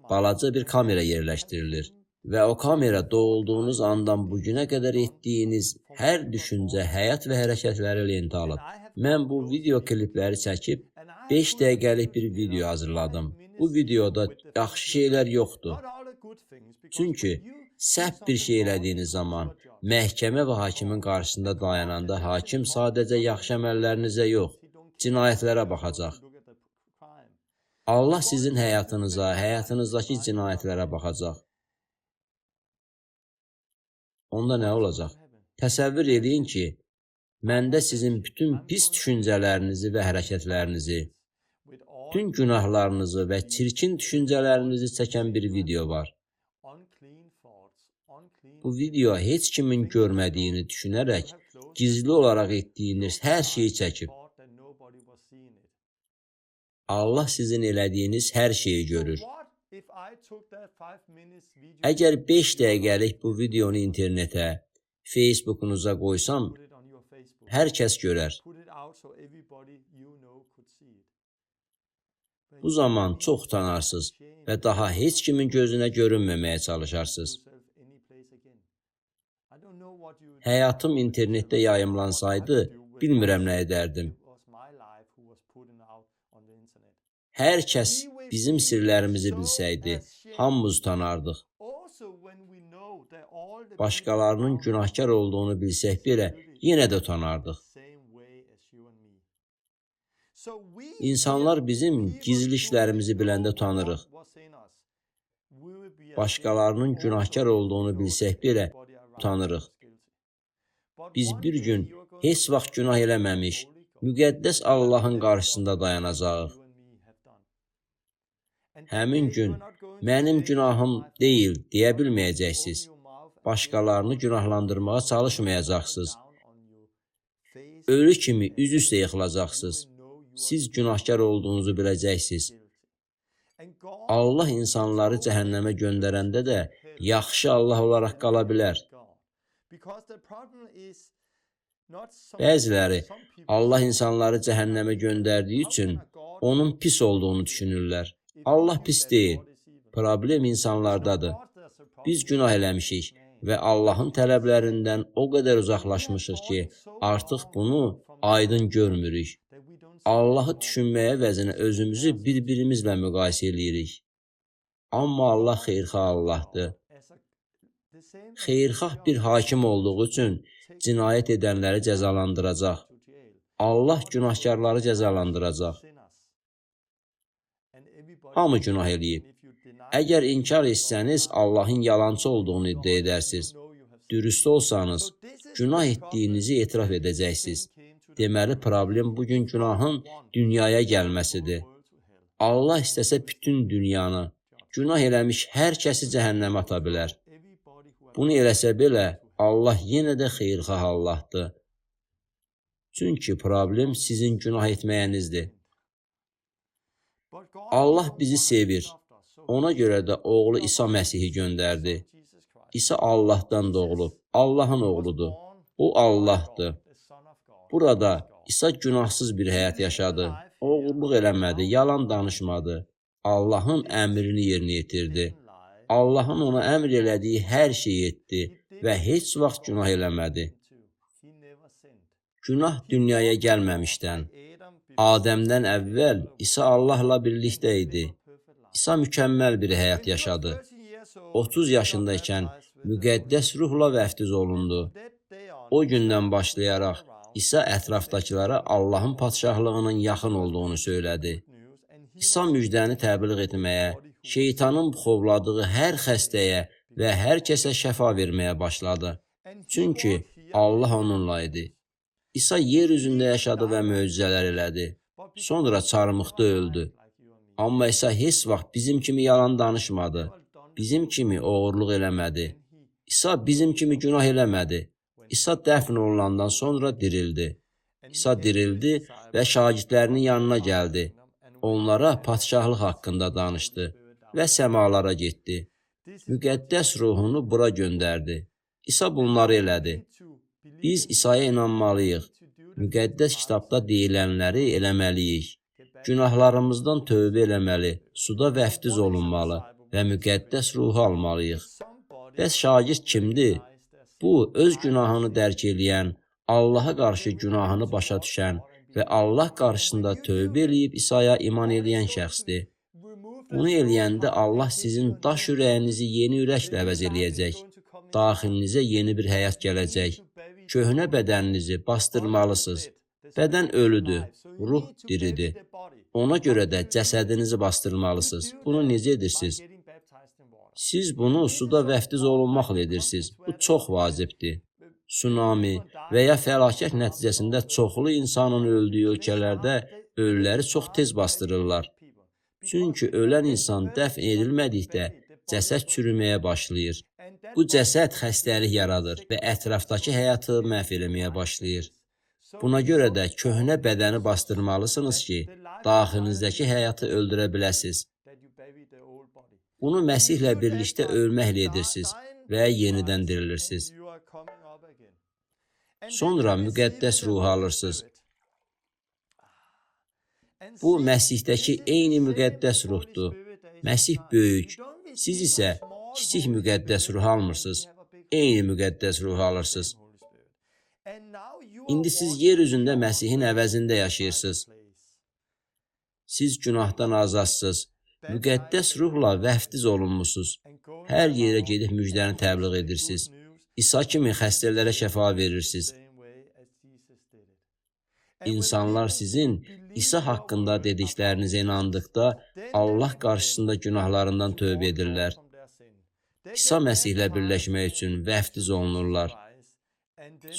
Speaker 1: balaca bir kamera yerləşdirilir və o kamera doğulduğunuz andan bugünə qədər etdiyiniz hər düşüncə, həyat və hərəkətləri lentə alıb. Mən bu video klipləri çəkib 5 dəqiqəlik bir video hazırladım. Bu videoda yaxşı şeylər yoxdur. Çünki səhv bir şey elədiyiniz zaman məhkəmə və hakimin qarşısında dayananda hakim sadəcə yaxşı əməllərinizə yox, cinayətlərə baxacaq. Allah sizin həyatınıza, həyatınızdakı cinayətlərə baxacaq. Onda nə olacaq? Təsəvvür edin ki, məndə sizin bütün pis düşüncələrinizi və hərəkətlərinizi, bütün günahlarınızı və çirkin düşüncələrinizi çəkən bir video var. Bu video heç kimin görmədiyini düşünərək gizli olaraq etdiyiniz hər şeyi çəkib. Allah sizin elədiyiniz hər şeyi görür. Əgər 5 dəqiqəlik bu videonu internetə, Facebookunuza qoysam, hər kəs görər. Bu zaman çox utanarsınız və daha heç kimin gözünə görünməməyə çalışarsınız. Həyatım internetdə yayımlansaydı, bilmirəm nə edərdim. Hər kəs bizim sirlərimizi bilsəydi, hamımız utanardıq. Başqalarının günahkar olduğunu bilsək belə, yenə də utanardıq. İnsanlar bizim gizli işlərimizi biləndə utanırıq. Başqalarının günahkar olduğunu bilsək belə, utanırıq. Biz bir gün heç vaxt günah eləməmiş, müqəddəs Allahın qarşısında dayanacağıq. Həmin gün mənim günahım deyil deyə bilməyəcəksiniz. Başqalarını günahlandırmağa çalışmayacaqsınız. Ölü kimi üz üstə yıxılacaqsınız. Siz günahkar olduğunuzu biləcəksiniz. Allah insanları cəhənnəmə göndərəndə də yaxşı Allah olaraq qala bilər. Bəziləri Allah insanları cəhənnəmə göndərdiyi üçün onun pis olduğunu düşünürlər. Allah pis deyil. Problem insanlardadır. Biz günah eləmişik və Allahın tələblərindən o qədər uzaqlaşmışıq ki, artıq bunu aydın görmürük. Allahı düşünməyə vəzinə özümüzü bir-birimizlə müqayisə edirik. Amma Allah xeyirxah Allahdır. Xeyirxah bir hakim olduğu üçün cinayət edənləri cəzalandıracaq. Allah günahkarları cəzalandıracaq. Hamı günah eləyib. Əgər inkar etsəniz, Allahın yalancı olduğunu iddia edərsiniz. Dürüst olsanız, günah etdiyinizi etiraf edəcəksiniz. Deməli, problem bugün günahın dünyaya gəlməsidir. Allah istəsə bütün dünyanı, günah eləmiş hər kəsi cəhənnəmə ata bilər. Bunu eləsə belə, Allah yenə də xeyirxah Allahdır. Çünki problem sizin günah etməyinizdir. Allah bizi sevir. Ona görə də oğlu İsa Məsihi göndərdi. İsa Allahdan doğulub, Allahın oğludur. O Allahdır. Burada İsa günahsız bir həyat yaşadı. Oğurluq eləmədi, yalan danışmadı. Allahın əmrini yerinə yetirdi. Allahın ona əmr elədiyi hər şeyi etdi və heç vaxt günah eləmədi. Günah dünyaya gəlməmişdən, Adəmdən əvvəl İsa Allahla birlikdə idi. İsa mükəmməl bir həyat yaşadı. 30 yaşındaykən müqəddəs ruhla vəftiz olundu. O gündən başlayaraq İsa ətrafdakılara Allahın padşahlığının yaxın olduğunu söylədi. İsa müjdəni təbliğ etməyə, şeytanın buxovladığı hər xəstəyə və hər kəsə şəfa verməyə başladı. Çünki Allah onunla idi. İsa yer üzündə yaşadı və möcüzələr elədi. Sonra çarmıxda öldü. Amma İsa heç vaxt bizim kimi yalan danışmadı. Bizim kimi oğurluq eləmədi. İsa bizim kimi günah eləmədi. İsa dəfn olunandan sonra dirildi. İsa dirildi və şagirdlərinin yanına gəldi. Onlara padşahlıq haqqında danışdı və səmalara getdi. Müqəddəs ruhunu bura göndərdi. İsa bunları elədi. Biz İsa'ya inanmalıyıq. Müqəddəs kitabda deyilənləri eləməliyik. Günahlarımızdan tövbə eləməli, suda vəftiz olunmalı və müqəddəs ruhu almalıyıq. Bəs şagird kimdir? Bu, öz günahını dərk eləyən, Allaha qarşı günahını başa düşən və Allah qarşısında tövbə eləyib İsa'ya iman eləyən şəxsdir. Bunu eləyəndə Allah sizin daş ürəyinizi yeni ürəklə əvəz eləyəcək. Daxilinizə yeni bir həyat gələcək. Köhnə bədəninizi bastırmalısınız. Bədən ölüdür, ruh diridir. Ona görə də cəsədinizi bastırmalısınız. Bunu necə edirsiniz? Siz bunu suda vəftiz olunmaqla edirsiniz. Bu çox vacibdir. Tsunami və ya fəlakət nəticəsində çoxlu insanın öldüyü ölkələrdə ölüləri çox tez bastırırlar. Çünki ölən insan dəfn edilmədikdə cəsəd çürüməyə başlayır. Bu cəsəd xəstəlik yaradır və ətrafdakı həyatı məhv eləməyə başlayır. Buna görə də köhnə bədəni bastırmalısınız ki, daxilinizdəki həyatı öldürə biləsiniz. Bunu Məsihlə birlikdə ölməklə edirsiniz və yenidən dirilirsiniz. Sonra müqəddəs ruhu alırsınız. Bu, Məsihdəki eyni müqəddəs ruhdur. Məsih böyük, siz isə kiçik müqəddəs ruhu almırsınız. Eyni müqəddəs ruhu alırsınız. İndi siz yer üzündə Məsihin əvəzində yaşayırsınız. Siz günahdan azadsınız. Müqəddəs ruhla vəftiz olunmusunuz. Hər yerə gedib müjdəni təbliğ edirsiniz. İsa kimi xəstələrə şəfa verirsiniz. İnsanlar sizin İsa haqqında dediklərinizə inandıqda Allah qarşısında günahlarından tövbə edirlər. İsa Məsihlə birləşmək üçün vəftiz olunurlar.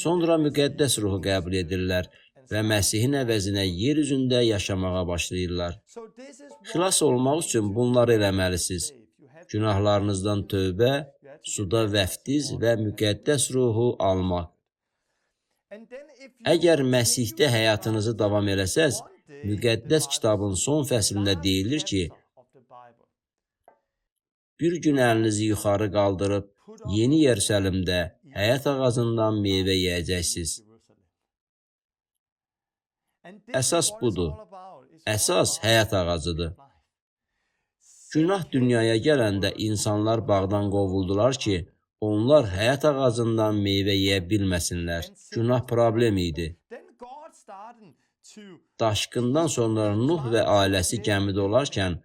Speaker 1: Sonra müqəddəs ruhu qəbul edirlər və Məsihin əvəzinə yer üzündə yaşamağa başlayırlar. Xilas olmaq üçün bunları eləməlisiniz. Günahlarınızdan tövbə, suda vəftiz və müqəddəs ruhu almaq. Əgər Məsihdə həyatınızı davam eləsəz, müqəddəs kitabın son fəslində deyilir ki, bir gün əlinizi yuxarı qaldırıb, Yeni Yerusəlimdə həyat ağacından meyvə yeyəcəksiniz. Əsas budur. Əsas həyat ağacıdır. Günah dünyaya gələndə insanlar bağdan qovuldular ki, onlar həyat ağacından meyvə yeyə bilməsinlər. Günah problem idi. Daşqından sonra Nuh və ailəsi gəmidə olarkən,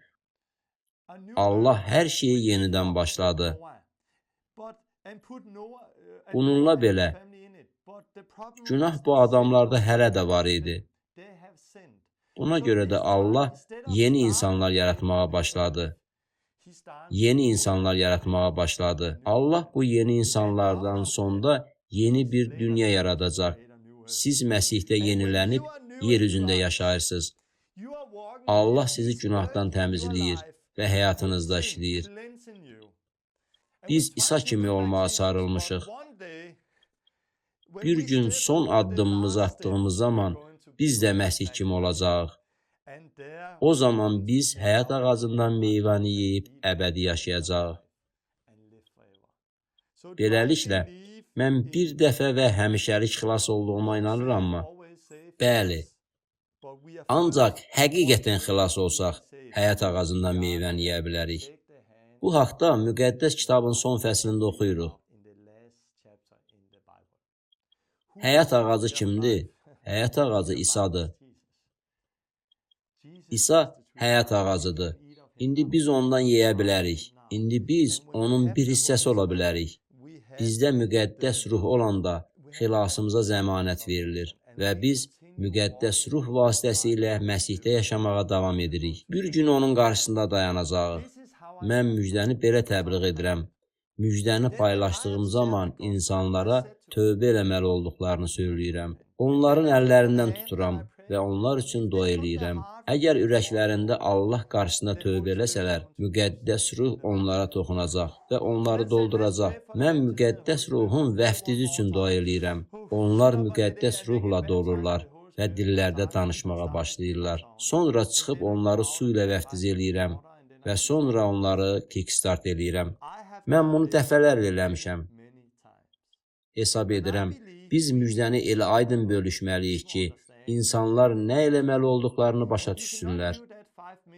Speaker 1: Allah hər şeyi yenidən başladı. Bununla belə, günah bu adamlarda hələ də var idi. Buna görə də Allah yeni insanlar yaratmağa başladı. Yeni insanlar yaratmağa başladı. Allah bu yeni insanlardan sonra yeni bir dünya yaradacaq. Siz Məsihdə yenilənib yer üzündə yaşayırsınız. Allah sizi günahdan təmizləyir və həyatınızda işləyir. Biz İsa kimi olmağa çağrılmışıq. Bir gün son addımımızı atdığımız zaman biz də Məsih kimi olacağıq. O zaman biz həyat ağacından meyvəni yeyib əbədi yaşayacağıq. Beləliklə, mən bir dəfə və həmişəlik xilas olduğuma inanırammı? Bəli. Ancaq həqiqətən xilas olsaq, həyat ağacından meyvəni yeyə bilərik. Bu haqda müqəddəs kitabın son fəslində oxuyuruq. Həyat ağacı kimdir? Həyat ağacı İsadır. İsa həyat ağacıdır. İndi biz ondan yeyə bilərik. İndi biz onun bir hissəsi ola bilərik. Bizdə müqəddəs ruh olanda xilasımıza zəmanət verilir və biz müqəddəs ruh vasitəsilə Məsihdə yaşamağa davam edirik. Bir gün onun qarşısında dayanacağıq. Mən müjdəni belə təbliğ edirəm. Müjdəni paylaşdığım zaman insanlara tövbə eləməli olduqlarını söyləyirəm. Onların əllərindən tuturam və onlar üçün dua eləyirəm. Əgər ürəklərində Allah qarşısında tövbə eləsələr, müqəddəs ruh onlara toxunacaq və onları dolduracaq. Mən müqəddəs ruhun vəftizi üçün dua eləyirəm. Onlar müqəddəs ruhla dolurlar və dillərdə danışmağa başlayırlar. Sonra çıxıb onları su ilə vəftiz eləyirəm və sonra onları kickstart eləyirəm. Mən bunu dəfələrlə eləmişəm. Hesab edirəm, biz müjdəni elə aydın bölüşməliyik ki, İnsanlar nə eləməli olduqlarını başa düşsünlər.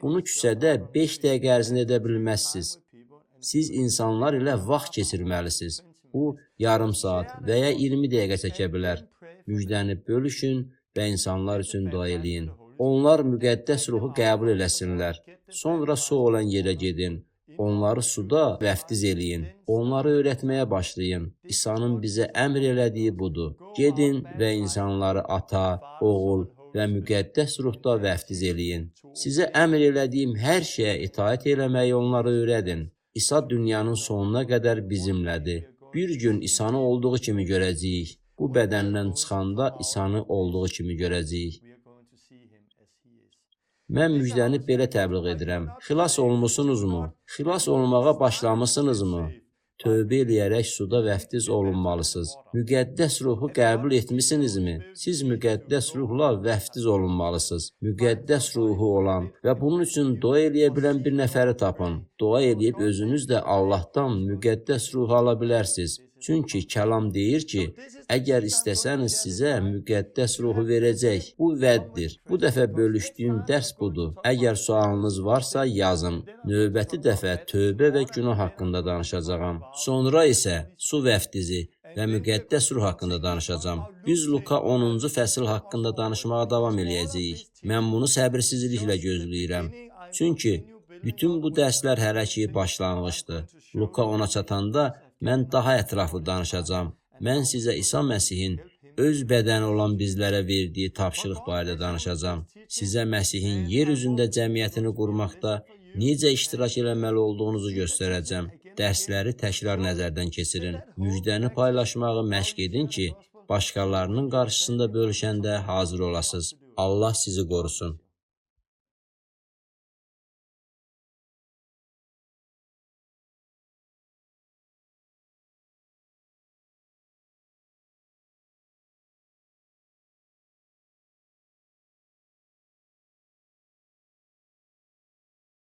Speaker 1: Bunu küçədə 5 dəqiqə ərzində edə bilməzsiniz. Siz insanlar ilə vaxt keçirməlisiniz. Bu, yarım saat və ya 20 dəqiqə çəkə bilər. Müjdəni bölüşün və insanlar üçün dua eləyin. Onlar müqəddəs ruhu qəbul eləsinlər. Sonra su olan yerə gedin. Onları suda vəftiz eləyin. Onları öyrətməyə başlayın. İsa'nın bizə əmr elədiyi budur. Gedin və insanları ata, oğul və müqəddəs ruhda vəftiz eləyin. Sizə əmr elədiyim hər şeyə itaət eləməyi onları öyrədin. İsa dünyanın sonuna qədər bizimlədir. Bir gün İsa'nı olduğu kimi görəcəyik. Bu bədəndən çıxanda İsa'nı olduğu kimi görəcəyik. Mən müjdəni belə təbliğ edirəm. Xilas olmusunuzmu? Xilas olmağa başlamısınızmı? tövbə eləyərək suda vəftiz olunmalısınız. Müqəddəs ruhu qəbul etmisinizmi? Siz müqəddəs ruhla vəftiz olunmalısınız. Müqəddəs ruhu olan və bunun üçün dua eləyə bilən bir nəfəri tapın. Dua eləyib özünüz də Allahdan müqəddəs ruhu ala bilərsiniz. Çünki kəlam deyir ki, əgər istəsəniz sizə müqəddəs ruhu verəcək. Bu vəddir. Bu dəfə bölüşdüyüm dərs budur. Əgər sualınız varsa yazın. Növbəti dəfə tövbə və günah haqqında danışacağam. Sonra isə su vəftizi və müqəddəs ruh haqqında danışacağam. Biz Luka 10-cu fəsil haqqında danışmağa davam eləyəcəyik. Mən bunu səbirsizliklə gözləyirəm. Çünki bütün bu dərslər hələ ki başlanğıcdır. Luka 10-a çatanda mən daha ətraflı danışacağam. Mən sizə İsa Məsihin öz bədəni olan bizlərə verdiyi tapşırıq barədə danışacağam. Sizə Məsihin yer üzündə cəmiyyətini qurmaqda necə iştirak eləməli olduğunuzu göstərəcəm. Dərsləri təkrar nəzərdən keçirin. Müjdəni paylaşmağı məşq edin ki, başqalarının qarşısında bölüşəndə hazır olasınız. Allah sizi qorusun.